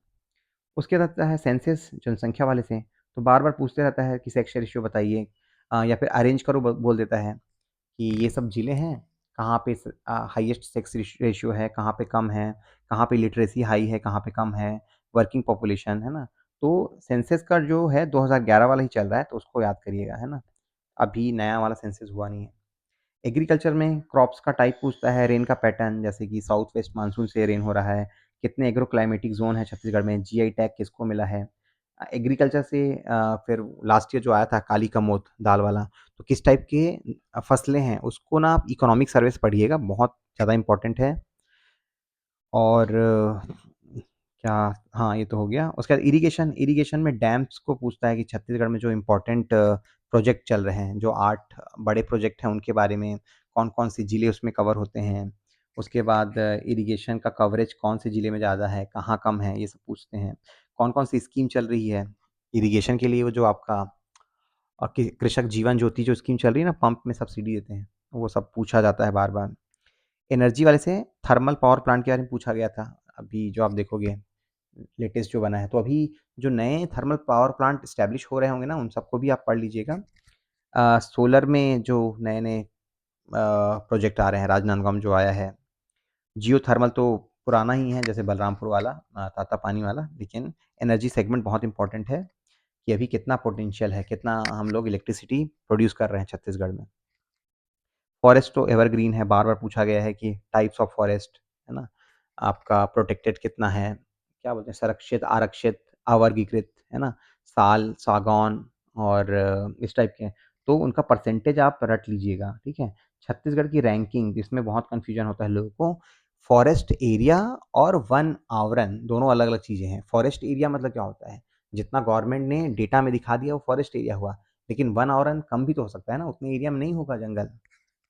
उसके बाद आता है सेंसस, जनसंख्या वाले से, तो बार-बार पूछते रहता है कि सेक्स रेशियो बताइए, या फिर अरेंज करो बोल देता है कि ये सब ज़िले हैं, कहाँ पे हाईएस्ट सेक्स रेशियो है, कहाँ पे कम है, कहाँ पे लिटरेसी हाई है, कहाँ पे कम है, वर्किंग पॉपुलेशन, है ना? तो सेंसस का जो है 2011 वाला ही चल रहा है, तो उसको याद करिएगा, है ना? अभी नया वाला सेंसस हुआ नहीं है। एग्रीकल्चर में क्रॉप्स का टाइप पूछता है, रेन का पैटर्न, जैसे कि साउथ वेस्ट मानसून से रेन हो रहा है, कितने एग्रो क्लाइमेटिक ज़ोन है छत्तीसगढ़ में, जीआई टैग किसको मिला है। एग्रीकल्चर से फिर लास्ट ईयर जो आया था काली कमोद दाल वाला, तो किस टाइप के फसलें हैं, उसको ना आप इकोनॉमिक सर्वे से पढ़िएगा, बहुत ज़्यादा इम्पोर्टेंट है। और क्या हाँ, ये तो हो गया। उसके बाद इरिगेशन, इरिगेशन में डैम्स को पूछता है कि छत्तीसगढ़ में जो इम्पोर्टेंट प्रोजेक्ट चल रहे हैं, जो 8 बड़े प्रोजेक्ट हैं, उनके बारे में कौन-कौन से ज़िले उसमें कवर होते हैं। उसके बाद इरिगेशन का कवरेज कौन से ज़िले में ज़्यादा है, कहाँ कम है, ये सब पूछते हैं। कौन-कौन सी स्कीम चल रही है इरिगेशन के लिए, वो जो आपका कि कृषक जीवन ज्योति जो स्कीम चल रही है ना, पंप में सब्सिडी देते हैं, वो सब पूछा जाता है बार-बार। एनर्जी वाले से थर्मल पावर प्लांट के बारे में पूछा गया था, अभी जो आप देखोगे लेटेस्ट जो बना है। तो अभी जो नए थर्मल पावर प्लांट एस्टैब्लिश हो रहे होंगे ना, उन सबको भी आप पढ़ लीजिएगा। सोलर में जो नए-नए प्रोजेक्ट आ रहे हैं, राजनांदगांव में जो आया है, जियोथर्मल तो पुराना ही है, जैसे बलरामपुर वाला तातापानी वाला, लेकिन एनर्जी सेगमेंट बहुत इम्पोर्टेंट है कि अभी कितना पोटेंशियल है, कितना हम लोग इलेक्ट्रिसिटी प्रोड्यूस कर रहे हैं छत्तीसगढ़ में। फॉरेस्ट तो एवरग्रीन है, बार-बार पूछा गया है कि टाइप्स ऑफ फॉरेस्ट, है ना? आपका प्रोटेक्टेड कितना है? क्या बोलते हैं, संरक्षित, आरक्षित, अवर्गीकृत, है ना? साल, सागौन और इस टाइप के। तो उनका परसेंटेज आप रट लीजिएगा, ठीक है? छत्तीसगढ़ की रैंकिंग जिसमें बहुत कन्फ्यूजन होता है लोगों को, फॉरेस्ट एरिया और वन आवरण दोनों अलग-अलग चीज़ें हैं। फॉरेस्ट एरिया मतलब क्या होता है? जितना गवर्नमेंट ने डेटा में दिखा दिया वो फॉरेस्ट एरिया हुआ, लेकिन वन आवरण कम भी तो हो सकता है ना, उतने एरिया में नहीं होगा जंगल।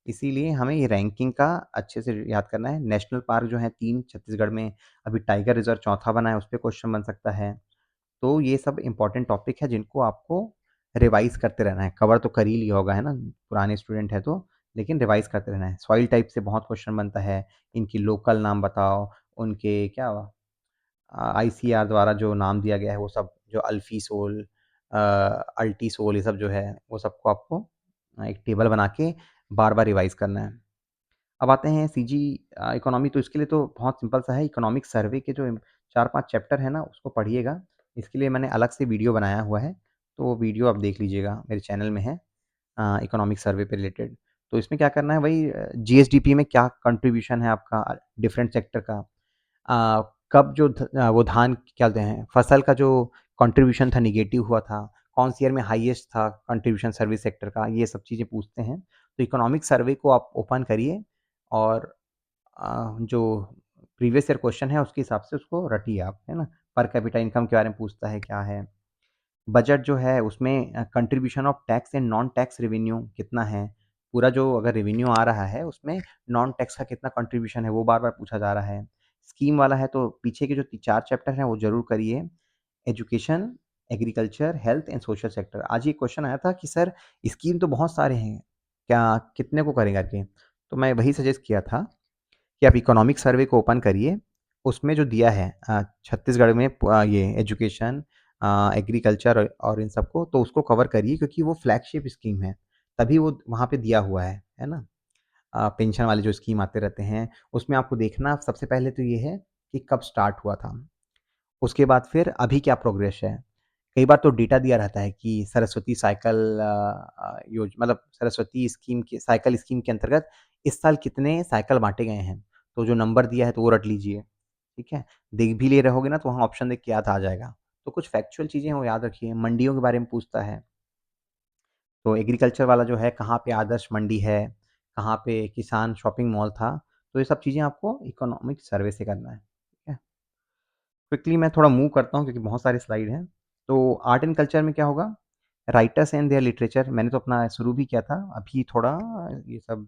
इसीलिए हमें ये रैंकिंग का अच्छे से याद करना है। नेशनल पार्क जो है 3 छत्तीसगढ़ में, अभी टाइगर रिज़र्व चौथा बना है, उसपे क्वेश्चन बन सकता है। तो ये सब इम्पोर्टेंट टॉपिक है जिनको आपको रिवाइज़ करते रहना है। कवर तो कर ही लिया होगा, है ना? पुराने स्टूडेंट हैं तो, लेकिन रिवाइज़ करते रहना है। सॉइल टाइप से बहुत क्वेश्चन बनता है, इनकी लोकल नाम बताओ, उनके क्या आईसीआर द्वारा जो नाम दिया गया है वो सब, जो अल्फ़ीसोल अल्टीसोल, ये सब जो है, वो सबको आपको एक टेबल बना के बार-बार रिवाइज़ करना है। अब आते हैं सीजी इकोनॉमी, तो इसके लिए तो बहुत सिंपल सा है, इकोनॉमिक सर्वे के जो 4-5 चैप्टर हैं ना, उसको पढ़िएगा। इसके लिए मैंने अलग से वीडियो बनाया हुआ है, तो वो वीडियो आप देख लीजिएगा, मेरे चैनल में है इकोनॉमिक सर्वे पे रिलेटेड। तो इसमें क्या करना है, वही जीएसडीपी में क्या कंट्रीब्यूशन है आपका डिफरेंट सेक्टर का। कब जो वो धान क्या बोलते हैं, फसल का जो कंट्रीब्यूशन था नेगेटिव हुआ था, कौन सी ईयर में हाईएस्ट था कंट्रीब्यूशन सर्विस सेक्टर का, ये सब चीज़ें पूछते हैं। तो इकोनॉमिक सर्वे को आप ओपन करिए और जो प्रीवियस ईयर क्वेश्चन है उसके हिसाब से उसको रटिए आप, है ना? पर कैपिटा इनकम के बारे में पूछता है, क्या है? बजट जो है उसमें contribution of tax and non tax revenue कितना है? पूरा जो अगर रेवेन्यू आ रहा है उसमें नॉन टैक्स का कितना कंट्रीब्यूशन है, वो बार-बार पूछा जा रहा है। स्कीम वाला है तो पीछे के जो 4 चैप्टर हैं वो ज़रूर करिए। Education, agriculture, health and social sector. आज ये क्वेश्चन आया था कि सर स्कीम तो बहुत सारे हैं, क्या कितने को करें करके? तो मैं वही सजेस्ट किया था कि आप इकोनॉमिक सर्वे को ओपन करिए, उसमें जो दिया है छत्तीसगढ़ में ये एजुकेशन, एग्रीकल्चर और इन सबको, तो उसको कवर करिए क्योंकि वो फ्लैगशिप स्कीम है, तभी वो वहाँ पे दिया हुआ है ना? पेंशन वाले जो स्कीम आते रहते हैं, उसमें आपको देखना सबसे पहले तो ये है कि कब स्टार्ट हुआ था, उसके बाद फिर अभी क्या प्रोग्रेस है। कई बार तो डेटा दिया रहता है कि सरस्वती साइकिल मतलब सरस्वती स्कीम के साइकिल स्कीम के अंतर्गत इस साल कितने साइकिल बाँटे गए हैं। तो जो नंबर दिया है तो वो रट लीजिए, ठीक है? देख भी ले रहोगे ना तो वहाँ ऑप्शन देख के याद आ जाएगा। तो कुछ फैक्चुअल चीज़ें हैं वो याद रखिए। मंडियों के बारे में पूछता है, तो एग्रीकल्चर वाला जो है कहाँ पे आदर्श मंडी है, कहाँ पे किसान शॉपिंग मॉल था, तो ये सब चीज़ें आपको इकोनॉमिक सर्वे से करना है, ठीक है? क्विकली मैं थोड़ा मूव करता हूँ क्योंकि बहुत सारे स्लाइड हैं। तो आर्ट एंड कल्चर में क्या होगा? राइटर्स एंड देयर लिटरेचर, मैंने तो अपना शुरू भी किया था, अभी थोड़ा ये सब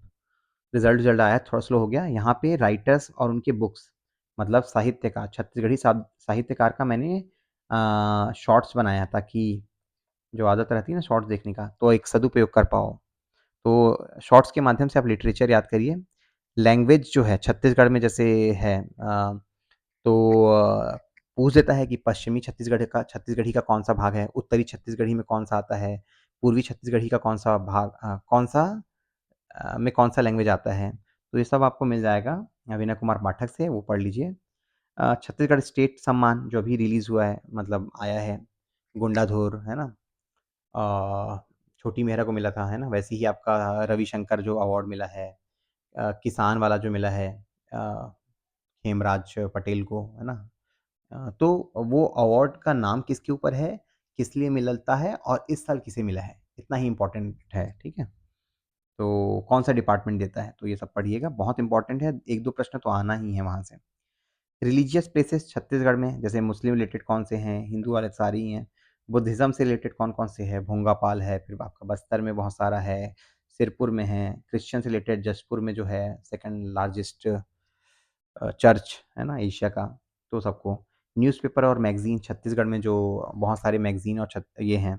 रिज़ल्ट आया, थोड़ा स्लो हो गया। यहाँ पे राइटर्स और उनके बुक्स, मतलब साहित्यकार, छत्तीसगढ़ी साहित्यकार का मैंने शॉर्ट्स बनाया ताकि जो आदत रहती है ना शॉर्ट्स देखने का, तो एक सदुपयोग कर पाओ। तो शॉर्ट्स के माध्यम से आप लिटरेचर याद करिए। लैंग्वेज जो है छत्तीसगढ़ में जैसे है तो पूछ देता है कि पश्चिमी छत्तीसगढ़ी का कौन-सा भाग है, उत्तरी छत्तीसगढ़ी में कौन-सा आता है, पूर्वी छत्तीसगढ़ी का कौन-सा भाग कौन-सा में कौन-सा लैंग्वेज आता है। तो ये सब आपको मिल जाएगा विनय कुमार पाठक से, वो पढ़ लीजिए। छत्तीसगढ़ स्टेट सम्मान जो अभी रिलीज़ हुआ है, मतलब आया है, गुंडाधुर, है ना? छोटी मेहरा को मिला था, है ना? वैसे ही आपका रविशंकर जो अवार्ड मिला है, किसान वाला जो मिला है अ, हेमराज पटेल को, है ना? तो वो अवार्ड का नाम किसके ऊपर है, किस लिए मिलता है और इस साल किसे मिला है, इतना ही इम्पोर्टेंट है, ठीक है? तो कौन-सा डिपार्टमेंट देता है, तो ये सब पढ़िएगा, बहुत इम्पोर्टेंट है, 1-2 प्रश्न तो आना ही है वहाँ से। रिलीजियस प्लेसेस छत्तीसगढ़ में जैसे मुस्लिम रिलेटेड कौन से हैं, हिंदू वाले सारे ही हैं। बुद्धिज़्म से रिलेटेड कौन-कौन से हैं, भोंगापाल है, फिर आपका बस्तर में बहुत सारा है, सिरपुर में है, क्रिश्चियन से रिलेटेड जशपुर में जो है सेकंड लार्जेस्ट चर्च है ना एशिया का, तो सबको। न्यूज़पेपर और मैगज़ीन छत्तीसगढ़ में जो बहुत सारे मैगज़ीन और ये हैं,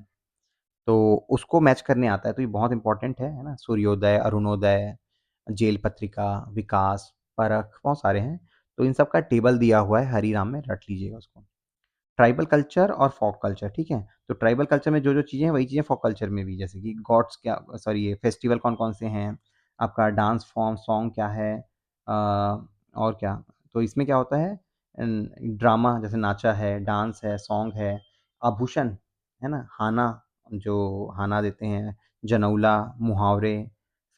तो उसको मैच करने आता है, तो ये बहुत इम्पोर्टेंट है ना? सूर्योदय, अरुणोदय, जेल पत्रिका, विकास, परख, बहुत सारे हैं। तो इन सब का टेबल दिया हुआ है हरीराम में, रट लीजिएगा उसको। ट्राइबल कल्चर और फ़ोक कल्चर, ठीक है? तो ट्राइबल कल्चर में जो-जो चीज़ें हैं, वही चीज़ें फ़ोक कल्चर में भी, जैसे कि गॉड्स क्या सॉरी ये फेस्टिवल कौन-कौन से हैं, आपका डांस फ़ॉर्म, सॉन्ग क्या है और क्या? तो इसमें क्या होता है ड्रामा जैसे नाचा है, डांस है, सॉन्ग है, आभूषण, है ना? हाना, जो हाना देते हैं, जनौला, मुहावरे,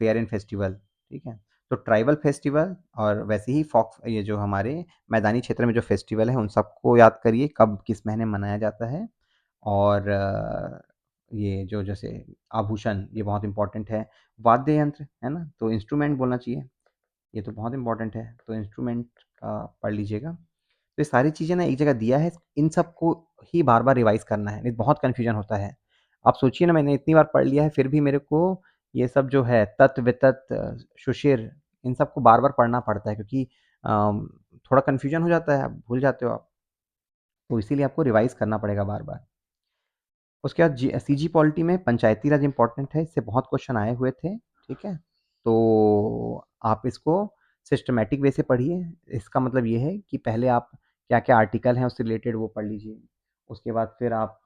फेयर एंड फेस्टिवल, ठीक है? तो ट्राइबल फेस्टिवल और वैसे ही फ़ोक ये जो हमारे मैदानी क्षेत्र में जो फेस्टिवल है, उन सबको याद करिए कब किस महीने मनाया जाता है और ये जो जैसे आभूषण ये बहुत इम्पोर्टेंट है। वाद्य यंत्र, है ना? तो इंस्ट्रूमेंट बोलना चाहिए, ये तो बहुत इम्पोर्टेंट है, तो इंस्ट्रूमेंट का पढ़ लीजिएगा। तो ये सारी चीज़ें ना एक जगह दिया है, इन सबको ही बार-बार रिवाइज़ करना है, नहीं तो बहुत कन्फ्यूज़न होता है। आप सोचिए ना मैंने इतनी बार पढ़ लिया है, फिर भी मेरे को ये सब जो है तत्, वितत, शुषिर इन सबको बार-बार पढ़ना पड़ता है क्योंकि थोड़ा कन्फ्यूज़न हो जाता है, आप भूल जाते हो आप। तो इसीलिए आपको रिवाइज़ करना पड़ेगा बार-बार। उसके बाद सीजी पॉलिटी में पंचायती राज इम्पोर्टेंट है, इससे बहुत क्वेश्चन आए हुए थे, ठीक है? तो आप इसको सिस्टमैटिक वे से पढ़िए, इसका मतलब ये है कि पहले आप क्या-क्या आर्टिकल हैं उससे रिलेटेड वो पढ़ लीजिए। उसके बाद फिर आप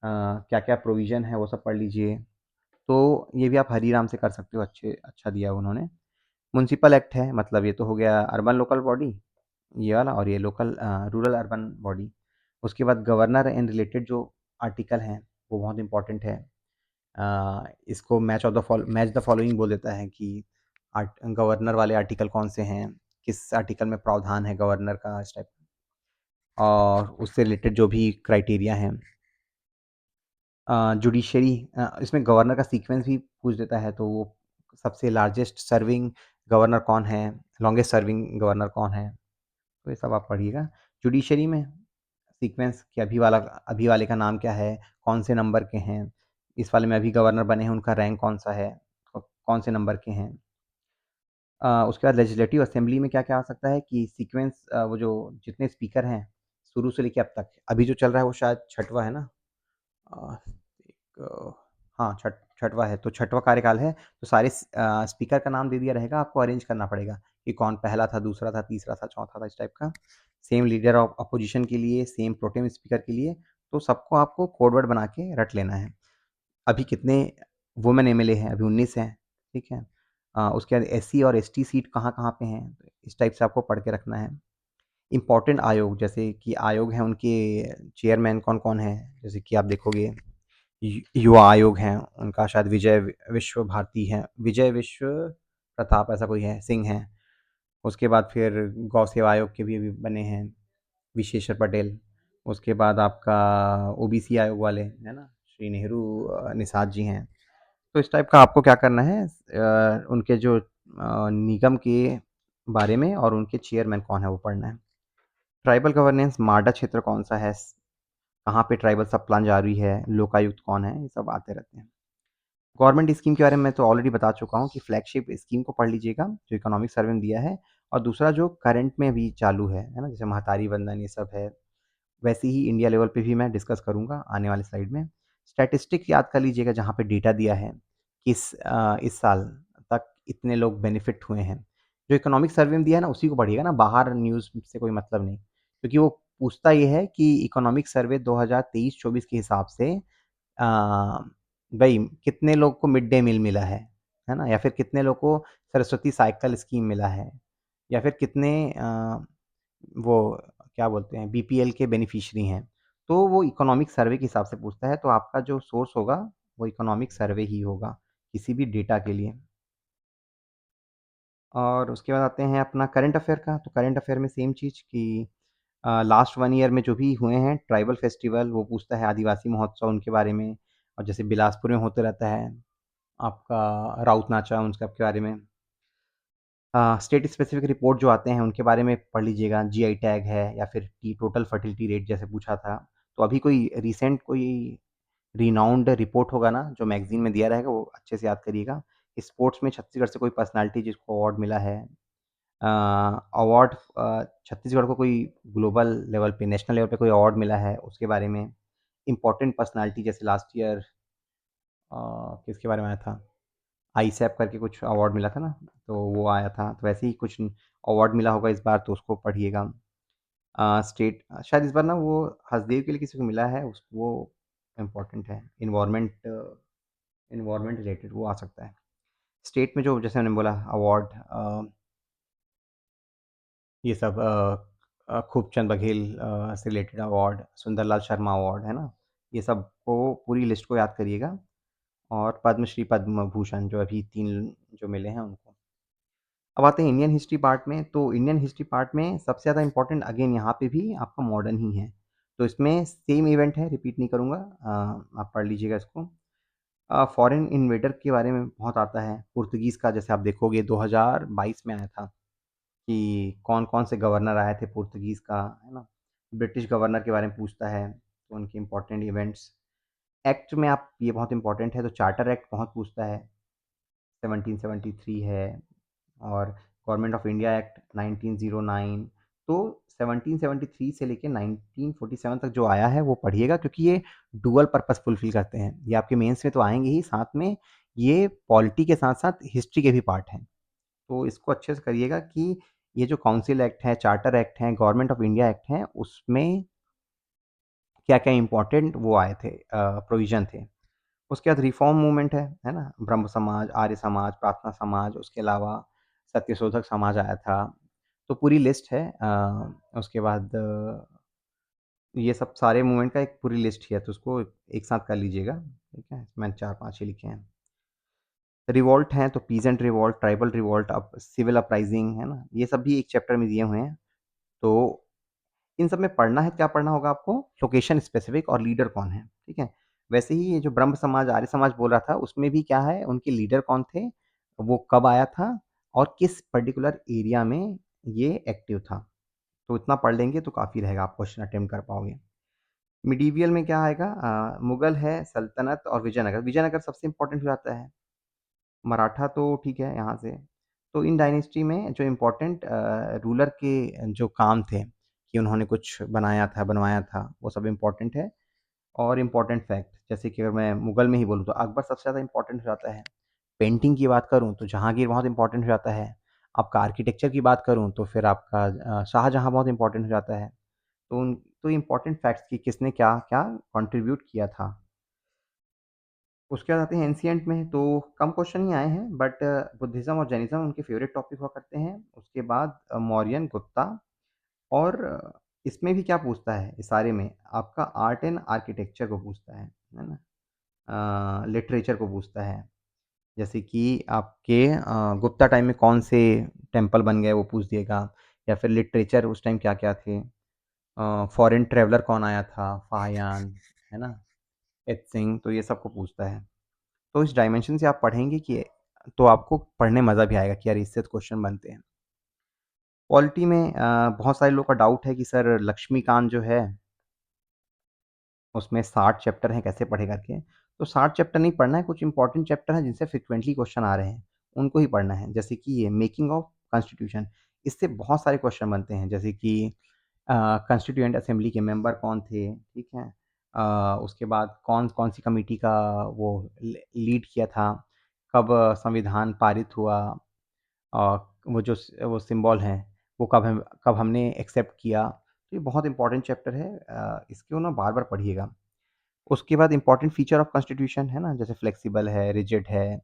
क्या-क्या प्रोविज़न है वो सब पढ़ लीजिए। तो ये भी आप हरीराम से कर सकते हो, अच्छा दिया उन्होंने। म्युनिसिपल एक्ट है, मतलब ये तो हो गया अर्बन लोकल बॉडी, ये वाला और ये लोकल रूरल अर्बन बॉडी। उसके बाद गवर्नर एंड रिलेटेड जो आर्टिकल हैं, वो बहुत इम्पोर्टेंट है। इसको मैच द फॉलोइंग बोल देता है कि गवर्नर वाले आर्टिकल कौन से हैं, किस आर्टिकल में प्रावधान है गवर्नर का इस टाइप और उससे रिलेटेड जो भी क्राइटेरिया हैं। जुडिशरी इसमें गवर्नर का सीक्वेंस भी पूछ देता है, तो वो सबसे लार्जेस्ट सर्विंग गवर्नर कौन है, लॉन्गेस्ट सर्विंग गवर्नर कौन है, तो ये सब आप पढ़िएगा। जुडिशरी में सीक्वेंस कि अभी वाले का नाम क्या है, कौन से नंबर के हैं, इस वाले में अभी गवर्नर बने हैं उनका रैंक कौन-सा है, कौन से नंबर के हैं। उसके बाद लेजिस्लेटिव असेंबली में क्या-क्या आ सकता है कि सीक्वेंस वो जो जितने स्पीकर हैं, शुरू से लेके अब तक, अभी जो चल रहा है वो शायद छठवां है ना? अ, एक हाँ, छठवां है, तो छठवां कार्यकाल है, तो सारे स्पीकर का नाम दे दिया रहेगा, आपको अरेंज करना पड़ेगा कि कौन पहला था, दूसरा था, तीसरा था, चौथा था, इस टाइप का। सेम लीडर ऑफ अपोज़िशन के लिए, सेम प्रोटेम स्पीकर के लिए, तो सबको आपको कोड वर्ड बना के रट लेना है। अभी कितने वुमेन एमएलए हैं, अभी 19 हैं, ठीक है? उसके बाद एससी और एसटी सीट कहाँ-कहाँ पे हैं, इस टाइप से आपको पढ़ के रखना है। इम्पोर्टेंट आयोग जैसे कि आयोग हैं, उनके चेयरमैन कौन-कौन हैं, जैसे कि आप देखोगे युवा आयोग हैं, उनका शायद विश्व भारती हैं, विजय विश्व प्रताप ऐसा कोई है, सिंह हैं। उसके बाद फिर गौ सेवा आयोग के भी अभी बने हैं, विशेश्वर पटेल। उसके बाद आपका ओबीसी आयोग वाले, है ना? श्री नेहरू निषाद जी हैं। तो इस टाइप का आपको क्या करना है उनके जो निगम के बारे में और उनके चेयरमैन कौन है, वो पढ़ना है। ट्राइबल गवर्नेंस माडा क्षेत्र कौन-सा है? कहाँ पे ट्राइबल सब प्लान जारी है? लोकायुक्त कौन है? ये सब आते रहते हैं। गवर्नमेंट स्कीम के बारे में मैं तो ऑलरेडी बता चुका हूँ कि फ्लैगशिप स्कीम को पढ़ लीजिएगा, जो इकोनॉमिक सर्वे में दिया है और दूसरा जो करंट में अभी चालू है ना? जैसे महतारी वंदन ये सब है, वैसे ही इंडिया लेवल पे भी मैं डिस्कस करूँगा आने वाले स्लाइड में। स्टैटिस्टिक्स याद कर लीजिएगा जहाँ पे डेटा दिया है, इस साल तक इतने लोग बेनिफिट हुए हैं। जो इकोनॉमिक सर्वे में दिया है ना, उसी को पढ़िएगा ना, बाहर न्यूज़ से कोई मतलब नहीं। क्योंकि वो पूछता ये है कि इकोनॉमिक सर्वे 2023-24 के हिसाब से अ, भई कितने लोग को मिड डे मील मिला है ना? या फिर कितने लोग को सरस्वती साइकिल स्कीम मिला है? या फिर कितने वो क्या बोलते हैं बीपीएल के बेनिफिशियरी हैं। तो वो इकोनॉमिक सर्वे के हिसाब से पूछता है, तो आपका जो सोर्स होगा, वो इकोनॉमिक सर्वे ही होगा, किसी भी डेटा के लिए। और उसके बाद आते हैं अपना करंट अफ़ेयर का, तो करंट अफ़ेयर में सेम चीज़ कि लास्ट 1 ईयर में जो भी हुए हैं ट्राइबल फेस्टिवल, वो पूछता है आदिवासी महोत्सव उनके बारे में और जैसे बिलासपुर में होते रहता है, आपका राउत नाचा उन सब के बारे में। स्टेट स्पेसिफिक रिपोर्ट जो आते हैं उनके बारे में पढ़ लीजिएगा, जीआई टैग है या फिर टी टोटल फर्टिलिटी रेट जैसे पूछा था। तो अभी कोई रिसेंट कोई रिनाउंड रिपोर्ट होगा ना जो मैगज़ीन में दिया रहेगा वो अच्छे से याद करिएगा। स्पोर्ट्स में छत्तीसगढ़ से कोई पर्सनैलिटी जिसको अवार्ड मिला है, छत्तीसगढ़ को कोई ग्लोबल लेवल पे, नेशनल लेवल पे कोई अवार्ड मिला है उसके बारे में, इम्पोर्टेंट पर्सनैलिटी जैसे लास्ट ईयर किसके बारे में आया था? आईसैप करके कुछ अवार्ड मिला था ना, तो वो आया था। तो वैसे ही कुछ अवार्ड मिला होगा इस बार तो उसको पढ़िएगा। स्टेट शायद इस बार ना वो हसदेव के लिए किसी को मिला है उस वो इम्पोर्टेंट है। एनवायरनमेंट रिलेटेड वो आ सकता है। स्टेट में जो जैसे मैंने बोला अवार्ड ये सब खूबचंद बघेल से related award, Sundarlal Sharma award, है ना? ये सब को पूरी लिस्ट को याद करिएगा और पद्मश्री, पद्म भूषण जो अभी 3 जो मिले हैं उनको। अब आते हैं इंडियन हिस्ट्री पार्ट में, तो इंडियन हिस्ट्री पार्ट में सबसे ज़्यादा इम्पोर्टेंट अगेन यहाँ पे भी आपका मॉडर्न ही है। तो इसमें सेम इवेंट है, रिपीट नहीं करूँगा, आप पढ़ लीजिएगा इसको। फॉरेन इन्वेडर के बारे में बहुत आता है, पुर्तगीज़ का जैसे आप देखोगे 2022 में आया था कि कौन-कौन से गवर्नर आए थे पुर्तगीज़ का, है ना? ब्रिटिश गवर्नर के बारे में पूछता है, तो उनके इम्पोर्टेंट इवेंट्स। एक्ट में आप ये बहुत इम्पोर्टेंट है, तो चार्टर एक्ट बहुत पूछता है, 1773 है और गवर्नमेंट ऑफ इंडिया एक्ट 1909। तो 1773 से लेके 1947 तक जो आया है वो पढ़िएगा क्योंकि ये डुअल पर्पस फुलफिल करते हैं। ये आपके मेंस में तो आएँगे ही, साथ में ये पॉलिटी के साथ-साथ हिस्ट्री के भी पार्ट हैं। तो इसको अच्छे से करिएगा कि ये जो काउंसिल एक्ट है, चार्टर एक्ट है, गवर्नमेंट ऑफ इंडिया एक्ट है, उसमें क्या-क्या इम्पोर्टेंट वो आए थे, प्रोविज़न थे। उसके बाद रिफ़ॉर्म मूवमेंट है ना? ब्रह्म समाज, आर्य समाज, प्रार्थना समाज, उसके अलावा सत्यशोधक समाज आया था। तो पूरी लिस्ट है। उसके बाद ये सब सारे मूवमेंट का एक पूरी लिस्ट ही है, तो उसको एक साथ कर लीजिएगा, ठीक है? मैंने 4-5 ही लिखे हैं। रिवोल्ट हैं, तो peasant revolt, tribal revolt, up civil uprising, है ना? ये सब भी एक चैप्टर में दिए हुए हैं। तो इन सब में पढ़ना है, क्या पढ़ना होगा आपको? लोकेशन स्पेसिफिक और लीडर कौन है, ठीक है? वैसे ही ये जो ब्रह्म समाज, आर्य समाज बोल रहा था, उसमें भी क्या है, उनके लीडर कौन थे, वो कब आया था और किस पर्टिकुलर एरिया में ये एक्टिव था। तो इतना पढ़ लेंगे तो काफ़ी रहेगा, आप क्वेश्चन अटेम्प्ट कर पाओगे। मिडीवियल में क्या आएगा? मुगल है, सल्तनत और विजयनगर। विजयनगर सबसे इम्पोर्टेंट हो जाता है। मराठा तो ठीक है यहाँ से। तो इन डायनेस्टी में जो इम्पोर्टेंट रूलर के जो काम थे कि उन्होंने कुछ बनाया था, बनवाया था, वो सब इम्पोर्टेंट है। और इम्पोर्टेंट फैक्ट जैसे कि अगर मैं मुगल में ही बोलूँ तो अकबर सबसे ज़्यादा इम्पोर्टेंट हो जाता है। पेंटिंग की बात करूँ तो जहाँगीर बहुत इम्पोर्टेंट हो जाता है। आपका आर्किटेक्चर की बात करूँ तो फिर आपका शाहजहाँ बहुत इम्पोर्टेंट हो जाता है। तो इम्पोर्टेंट फैक्ट्स कि किसने क्या-क्या कंट्रीब्यूट किया था। उसके बाद आते हैं एंशिएंट में, तो कम क्वेश्चन ही आए हैं बट बुद्धिज़्म और जैनिज़्म उनके फ़ेवरेट टॉपिक हुआ करते हैं। उसके बाद मौर्यन, गुप्ता और इसमें भी क्या पूछता है इस सारे में आपका आर्ट एंड आर्किटेक्चर को पूछता है ना? लिटरेचर को पूछता है। जैसे कि आपके गुप्ता टाइम में कौन से टेम्पल बन गए वो पूछ देगा या फिर लिटरेचर उस टाइम क्या-क्या थे। फॉरेन ट्रैवलर कौन आया था? फाहियान, है ना? एत्सिंग, तो ये सबको पूछता है। तो इस डायमेंशन से आप पढ़ेंगे कि तो आपको पढ़ने मज़ा भी आएगा कि यार इससे तो क्वेश्चन बनते हैं। पॉलिटी में बहुत सारे लोग का डाउट है कि सर लक्ष्मीकांत जो है, उसमें 60 चैप्टर हैं, कैसे पढ़े करके? तो 60 चैप्टर नहीं पढ़ना है, कुछ इंपॉर्टेंट चैप्टर हैं जिनसे फ्रीक्वेंटली क्वेश्चन आ रहे हैं, उनको ही पढ़ना है। जैसे कि ये मेकिंग ऑफ कॉन्स्टिट्यूशन, इससे बहुत सारे क्वेश्चन बनते हैं जैसे कि कॉन्स्टिट्यूएंट असेंबली के मेंबर कौन थे, ठीक है? उसके बाद कौन-कौन सी कमिटी का वो लीड किया था, कब संविधान पारित हुआ, वो जो वो सिंबल हैं, वो कब हमने एक्सेप्ट किया। तो ये बहुत इंपॉर्टेंट चैप्टर है, इसको ना बार-बार पढ़िएगा। उसके बाद इंपॉर्टेंट फीचर ऑफ कॉन्स्टिट्यूशन है ना, जैसे फ्लेक्सिबल है, रिजिड है,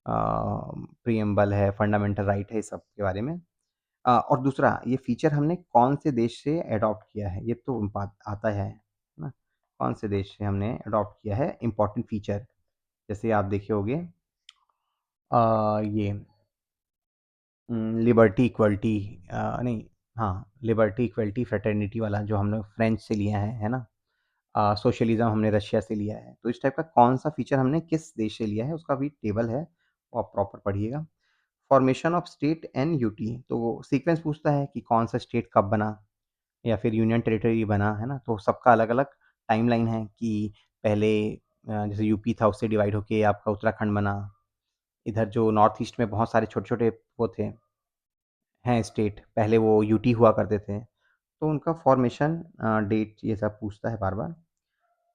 प्रीएम्बल है, फंडामेंटल राइट है, इस सब के बारे में। और दूसरा ये फीचर हमने कौन से देश से एडॉप्ट किया है, ये तो बात आता है ना? कौन से देश से हमने एडॉप्ट किया है इम्पोर्टेंट फीचर, जैसे आप देखे होंगे ये लिबर्टी, इक्वलिटी, नहीं, हाँ, लिबर्टी, इक्वलिटी, फ्रेटर्निटी वाला जो हम लोग फ्रेंच से लिया है ना? सोशलिज़्म हमने रशिया से लिया है। तो इस टाइप का कौन-सा फीचर हमने किस देश से लिया है, उसका भी टेबल है, वो आप प्रॉपर पढ़िएगा। Formation of state and UT, तो वो सीक्वेंस पूछता है कि कौन सा स्टेट कब बना या फिर यूनियन टेरिटरी बना, है ना? तो सबका अलग-अलग टाइमलाइन है कि पहले जैसे यूपी था उससे डिवाइड होके आपका उत्तराखंड बना। इधर जो नॉर्थ ईस्ट में बहुत सारे छोटे-छोटे वो थे हैं स्टेट, पहले वो यूटी हुआ करते थे। तो उनका फॉर्मेशन डेट ये सब पूछता है बार-बार।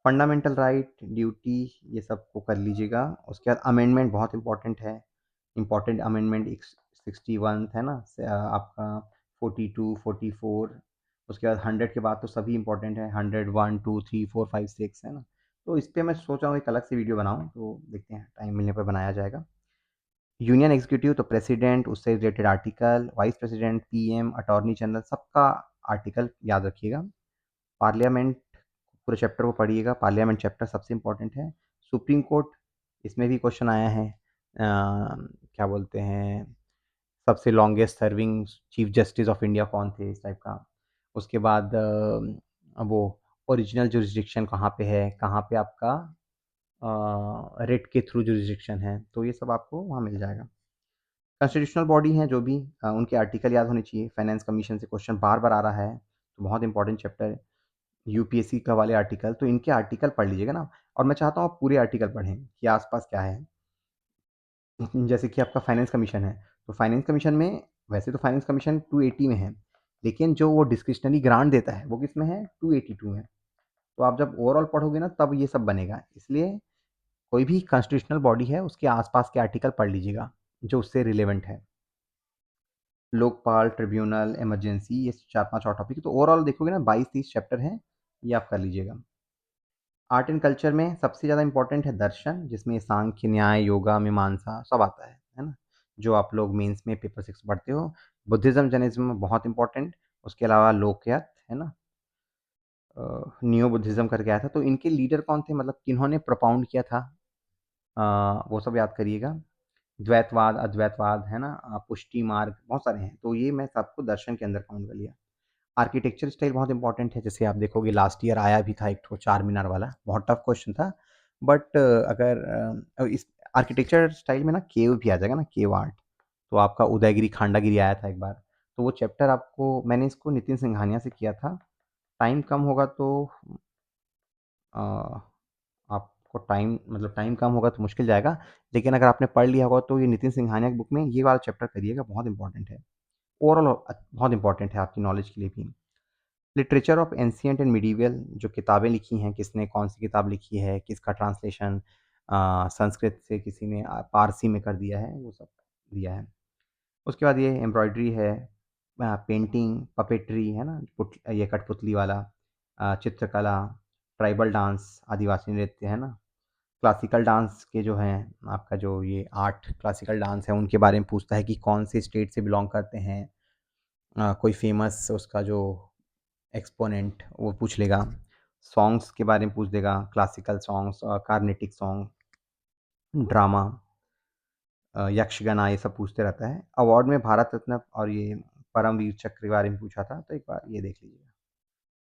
फंडामेंटल राइट, ड्यूटी ये सब को कर लीजिएगा। उसके बाद अमेंडमेंट बहुत इम्पोर्टेंट है। इम्पोर्टेंट अमेंडमेंट एक 61 है ना? आपका 42, 44, उसके बाद 100 के बाद तो सभी इम्पोर्टेंट है। 100, 1, 2, 3, 4, 5, 6 है ना? तो इस पे मैं सोच रहा हूँ एक अलग से वीडियो बनाऊँ, तो देखते हैं टाइम मिलने पर बनाया जाएगा। यूनियन एग्जीक्यूटिव तो प्रेसिडेंट, उससे related article, vice president, PM, attorney general सबका आर्टिकल याद रखिएगा। पार्लियामेंट पूरे चैप्टर को पढ़िएगा, पार्लियामेंट चैप्टर सबसे इम्पोर्टेंट है। सुप्रीम कोर्ट, इसमें भी क्वेश्चन आया है। क्या बोलते हैं, सबसे longest serving chief justice of India कौन थे, इस टाइप का। उसके बाद वो ओरिजिनल जुरिस्डिक्शन कहाँ पे है, कहाँ पे आपका रिट के थ्रू जुरिस्डिक्शन है, तो ये सब आपको वहाँ मिल जाएगा। कॉन्स्टिट्यूशनल बॉडी हैं जो भी, उनके आर्टिकल याद होने चाहिए। फाइनेंस कमीशन से क्वेश्चन बार-बार आ रहा है, तो बहुत इंपॉर्टेंट चैप्टर है। यूपीएससी का वाले आर्टिकल, तो इनके आर्टिकल पढ़ लीजिएगा ना, और मैं चाहता हूँ आप पूरे आर्टिकल पढ़ें कि आस-पास क्या है। जैसे कि आपका फाइनेंस कमीशन है, तो फाइनेंस कमीशन में वैसे तो फाइनेंस कमीशन 280 में है, लेकिन जो वो डिस्क्रिशनरी ग्रांट देता है, वो किसमें है? 282 में। तो आप जब ओवरऑल पढ़ोगे ना, तब ये सब बनेगा। इसलिए कोई भी कॉन्स्टिट्यूशनल बॉडी है, उसके आस-पास के आर्टिकल पढ़ लीजिएगा, जो उससे रिलेवेंट है। लोकपाल, ट्रिब्यूनल, इमरजेंसी, ये 4-5 और टॉपिक, तो ओवरऑल देखोगे ना 22-30 चैप्टर हैं, ये आप कर लीजिएगा। आर्ट एंड कल्चर में सबसे ज़्यादा इम्पोर्टेंट है दर्शन, जिसमें सांख्य, न्याय, योगा, मीमांसा सब आता है ना? जो आप लोग मेंस में पेपर 6 पढ़ते हो। बुद्धिज़्म, जैनिज़्म बहुत इम्पोर्टेंट, उसके अलावा लोकयत, है ना? नियो बुद्धिज़्म करके आया था, तो इनके लीडर कौन थे, मतलब किन्होंने प्रोपाउंड किया था, वो सब याद करिएगा। द्वैतवाद, अद्वैतवाद, है ना? पुष्टि मार्ग, बहुत सारे हैं, तो ये मैं सबको दर्शन के अंदर काउंट कर लिया। आर्किटेक्चर स्टाइल बहुत इंपॉर्टेंट है, जैसे आप देखोगे लास्ट ईयर आया भी था एक ठो चार मीनार वाला, बहुत टफ क्वेश्चन था। बट अगर इस आर्किटेक्चर स्टाइल में ना केव भी आ जाएगा ना, केव आर्ट, तो आपका उदयगिरी खांडागिरी आया था एक बार, तो वो चैप्टर आपको, मैंने इसको नितिन सिंघानिया से किया था। टाइम कम होगा तो अ, आपको टाइम, मतलब टाइम कम होगा तो मुश्किल जाएगा, लेकिन अगर आपने पढ़ लिया होगा तो ये नितिन सिंघानिया की बुक में ये वाला चैप्टर करिएगा, बहुत इंपॉर्टेंट है। ओवरऑल बहुत इंपॉर्टेंट है आपकी नॉलेज के लिए भी। Literature of ancient and medieval, जो किताबें लिखी हैं, किसने कौन-सी किताब लिखी है, किसका ट्रांसलेशन संस्कृत से किसी ने पारसी में कर दिया है, वो सब दिया है। उसके बाद ये एम्ब्रॉयडरी है, पेंटिंग, पपेट्री, है ना? ये कठपुतली वाला, चित्रकला, ट्राइबल डांस, आदिवासी नृत्य, है ना? क्लासिकल डांस के जो हैं, आपका जो ये 8 क्लासिकल डांस है, उनके बारे में पूछता है कि कौन से स्टेट से बिलॉन्ग करते हैं। कोई फ़ेमस उसका जो एक्सपोनेंट वो पूछ लेगा। सॉन्ग्स के बारे में पूछ देगा, classical songs, Carnatic song, drama, Yakshagana, ये सब पूछते रहता है। अवार्ड में भारत रत्न और ये परमवीर चक्र के बारे में पूछा था, तो एक बार ये देख लीजिएगा।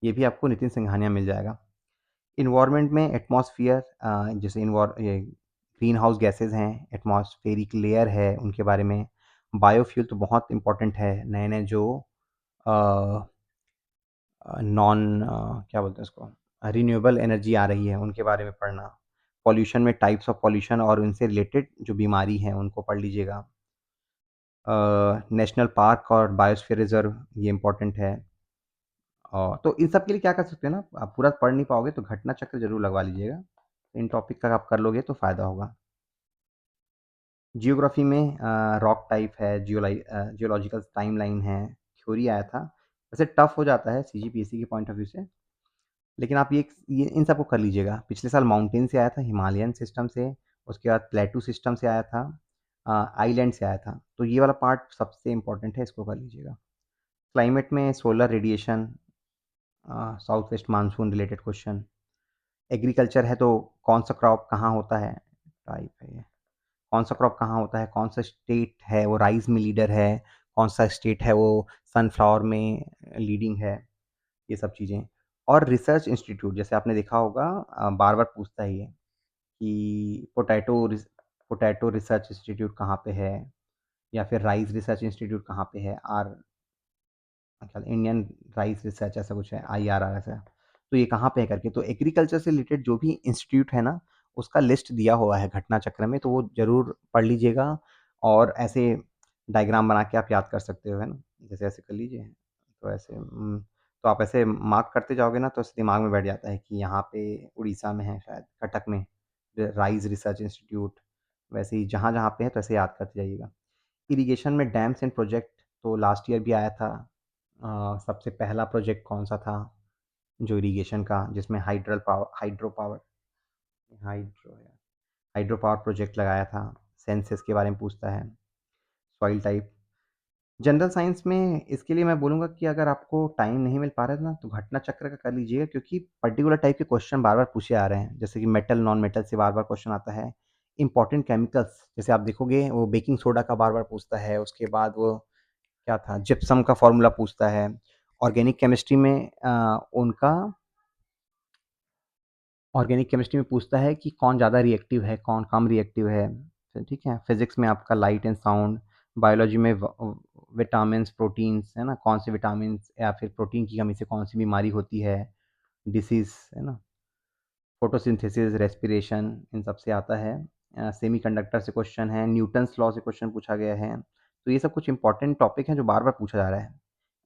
ये भी आपको नितिन सिंघानिया मिल जाएगा। एनवायरनमेंट में एटमॉस्फियर, जैसे ये ग्रीन हाउस गैसेज़ हैं, एटमॉस्फेरिक लेयर है, उनके बारे में। बायोफ्यूल तो बहुत इम्पोर्टेंट है, नए-नए जो अ क्या बोलते हैं उसको, रिन्यूएबल एनर्जी आ रही है, उनके बारे में पढ़ना। पॉल्यूशन में टाइप्स ऑफ पॉल्यूशन और उनसे रिलेटेड जो बीमारी हैं, उनको पढ़ लीजिएगा। नेशनल पार्क और बायोस्फीयर रिज़र्व, ये इम्पोर्टेंट है। तो इन सब के लिए क्या कर सकते हैं ना, आप पूरा पढ़ नहीं पाओगे तो घटना चक्र ज़रूर लगवा लीजिएगा। इन टॉपिक का आप कर लोगे तो फ़ायदा होगा। जियोग्राफ़ी में रॉक टाइप है, जियोलॉजिकल टाइमलाइन है, थ्योरी आया था। वैसे टफ़ हो जाता है सीजीपीएससी के पॉइंट ऑफ व्यू से, लेकिन आप ये इन सबको कर लीजिएगा। पिछले साल माउंटेन से आया था, हिमालयन सिस्टम से, उसके बाद प्लेटू सिस्टम से आया था, आइलैंड से आया था। तो ये वाला पार्ट सबसे इम्पोर्टेंट है, इसको कर लीजिएगा। क्लाइमेट में solar radiation, south west monsoon related question. Agriculture है तो कौन सा क्रॉप कहाँ होता है, टाइप है ये। कौन सा क्रॉप कहाँ होता है, कौन सा स्टेट है वो राइस में लीडर है, कौन सा स्टेट है वो सनफ्लावर में लीडिंग है, ये सब चीज़ें। और रिसर्च इंस्टीट्यूट, जैसे आपने देखा होगा बार-बार पूछता है ये कि पोटैटो रिसर्च इंस्टीट्यूट कहाँ पे है? या फिर राइस रिसर्च इंस्टीट्यूट कहाँ पे है, ख्याल इंडियन राइस रिसर्च ऐसा कुछ है, IRR ऐसा। तो ये कहाँ पे है करके, तो एग्रीकल्चर से रिलेटेड जो भी इंस्टीट्यूट है ना, उसका लिस्ट दिया हुआ है घटना चक्र में, तो वो ज़रूर पढ़ लीजिएगा। और ऐसे डायग्राम बना के आप याद कर सकते हो, है ना? जैसे ऐसे कर लीजिए, तो ऐसे तो आप ऐसे मार्क करते जाओगे ना, तो ऐसे दिमाग में बैठ जाता है कि यहाँ पे उड़ीसा में है शायद, कटक में राइस रिसर्च इंस्टीट्यूट। वैसे ही जहाँ-जहाँ पे है, तो ऐसे याद करते जाइएगा। इरिगेशन में डैम्स एंड प्रोजेक्ट तो लास्ट ईयर भी आया था। सबसे पहला प्रोजेक्ट कौन-सा था जो इरिगेशन का, जिसमें हाइड्रो हाइड्रो पावर प्रोजेक्ट लगाया था। सेंसस के बारे में पूछता है, सॉइल टाइप। जनरल साइंस में इसके लिए मैं बोलूँगा कि अगर आपको टाइम नहीं मिल पा रहा है ना, तो घटना चक्र का कर लीजिएगा, क्योंकि पर्टिकुलर टाइप के क्वेश्चन बार-बार पूछे आ रहे हैं। जैसे कि मेटल, नॉन मेटल से बार-बार क्वेश्चन आता है। इम्पोर्टेंट केमिकल्स जैसे आप देखोगे, वो बेकिंग सोडा का बार-बार पूछता है, उसके बाद वो क्या था, जिप्सम का फ़ॉर्मूला पूछता है। ऑर्गेनिक केमिस्ट्री में ऑर्गेनिक केमिस्ट्री में पूछता है कि कौन ज़्यादा रिएक्टिव है, कौन कम रिएक्टिव है। तो ठीक है, फिज़िक्स में आपका लाइट एंड साउंड, बायोलॉजी में विटामिन्स, प्रोटीन्स, है ना? कौन से विटामिन्स या फिर प्रोटीन की कमी से कौन-सी बीमारी होती है, डिसीज़, है ना? फोटोसिंथेसिस, रेस्पिरेशन, इन सब से आता है। सेमीकंडक्टर से क्वेश्चन है, न्यूटन्स लॉ से क्वेश्चन पूछा गया है। तो ये सब कुछ इम्पोर्टेंट टॉपिक हैं जो बार-बार पूछा जा रहा है।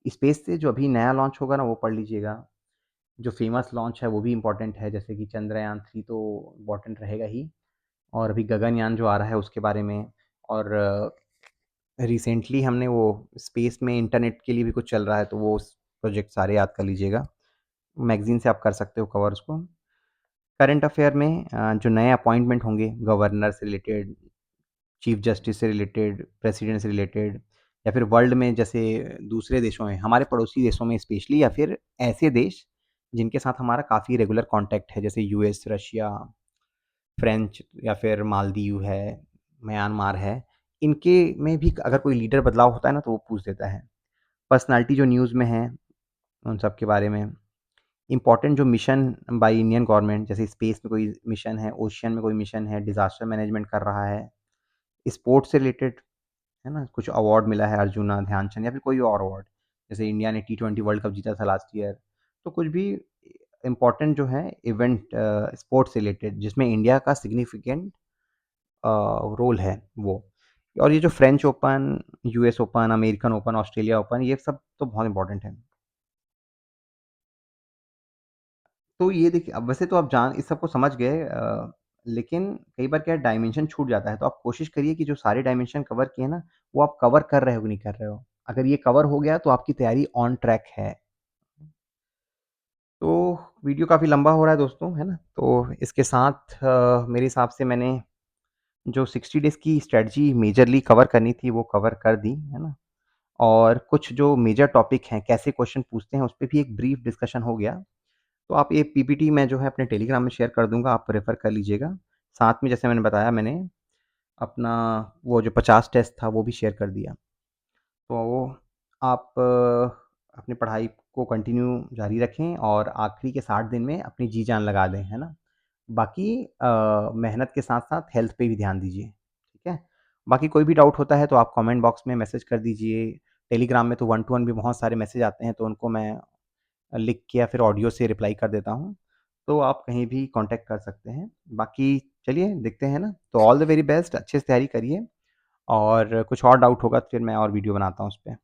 स्पेस से जो अभी नया लॉन्च होगा ना, वो पढ़ लीजिएगा। जो फ़ेमस लॉन्च है वो भी इम्पोर्टेंट है, जैसे कि चंद्रयान-3 तो इम्पोर्टेंट रहेगा ही, और अभी गगनयान जो आ रहा है उसके बारे में। और रिसेंटली हमने वो स्पेस में इंटरनेट के लिए भी कुछ चल रहा है, तो वो प्रोजेक्ट सारे याद कर लीजिएगा। मैगज़ीन से आप कर सकते हो कवर उसको। करंट अफ़ेयर में जो नए अपॉइंटमेंट होंगे गवर्नर से रिलेटेड, चीफ जस्टिस से रिलेटेड, प्रेसिडेंट से रिलेटेड, या फिर वर्ल्ड में जैसे दूसरे देशों में, हमारे पड़ोसी देशों में स्पेशली, या फिर ऐसे देश जिनके साथ हमारा काफ़ी रेगुलर कॉन्टैक्ट है, जैसे यूएस, रशिया, फ्रेंच, या फिर मालदीव है, म्यांमार है। इनके में भी अगर कोई लीडर बदलाव होता है ना, तो वो पूछ देता है। पर्सनैलिटी जो न्यूज़ में है, उन सब के बारे में। इम्पोर्टेंट जो मिशन बाय इंडियन गवर्नमेंट, जैसे स्पेस में कोई मिशन है, ओशियन में कोई मिशन है, डिज़ास्टर मैनेजमेंट कर रहा है, स्पोर्ट्स से रिलेटेड, है ना? कुछ अवार्ड मिला है, अर्जुना, ध्यानचंद, या फिर कोई और अवार्ड। जैसे इंडिया ने T20 वर्ल्ड कप जीता था लास्ट ईयर। तो कुछ भी इम्पोर्टेंट जो है इवेंट स्पोर्ट्स से रिलेटेड, जिसमें इंडिया का सिग्निफिकेंट रोल है वो। और ये जो French open, US open, American open, Australia open, ये सब तो बहुत इम्पोर्टेंट है। तो ये देखिए, अब वैसे तो आप जान इस सबको समझ गए, लेकिन कई बार क्या है, डायमेंशन छूट जाता है, तो आप कोशिश करिए कि जो सारे डायमेंशन कवर किए ना, वो आप कवर कर रहे हो कि नहीं कर रहे हो। अगर ये कवर हो गया तो आपकी तैयारी ऑन ट्रैक है। तो वीडियो काफ़ी लंबा हो रहा है दोस्तों, है ना? तो इसके साथ मेरे हिसाब से मैंने जो 60 डेज़ की स्ट्रैटेजी मेजरली कवर करनी थी, वो कवर कर दी, है ना? और कुछ जो मेजर टॉपिक हैं, कैसे क्वेश्चन पूछते हैं, उस पे भी एक ब्रीफ डिस्कशन हो गया। तो आप ये पीपीटी मैं जो है अपने टेलीग्राम में शेयर कर दूँगा, आप रेफ़र कर लीजिएगा। साथ में जैसे मैंने बताया, मैंने अपना वो जो 50 टेस्ट था वो भी शेयर कर दिया। तो आप अपनी पढ़ाई को कंटिन्यू जारी रखें और आखिरी के 60 दिन में अपनी जी जान लगा दें, है ना? बाकी मेहनत के साथ-साथ हेल्थ पे भी ध्यान दीजिए, ठीक है? बाकी कोई भी डाउट होता है तो आप कमेंट बॉक्स में मैसेज कर दीजिए। टेलीग्राम में तो वन टू वन भी बहुत सारे मैसेज आते हैं, तो उनको मैं लिख के या फिर ऑडियो से रिप्लाई कर देता हूँ। तो आप कहीं भी कॉन्टैक्ट कर सकते हैं। बाकी चलिए देखते हैं ना, तो ऑल द वेरी बेस्ट, अच्छे से तैयारी करिए, और कुछ और डाउट होगा तो फिर मैं और वीडियो बनाता हूँ उस पे।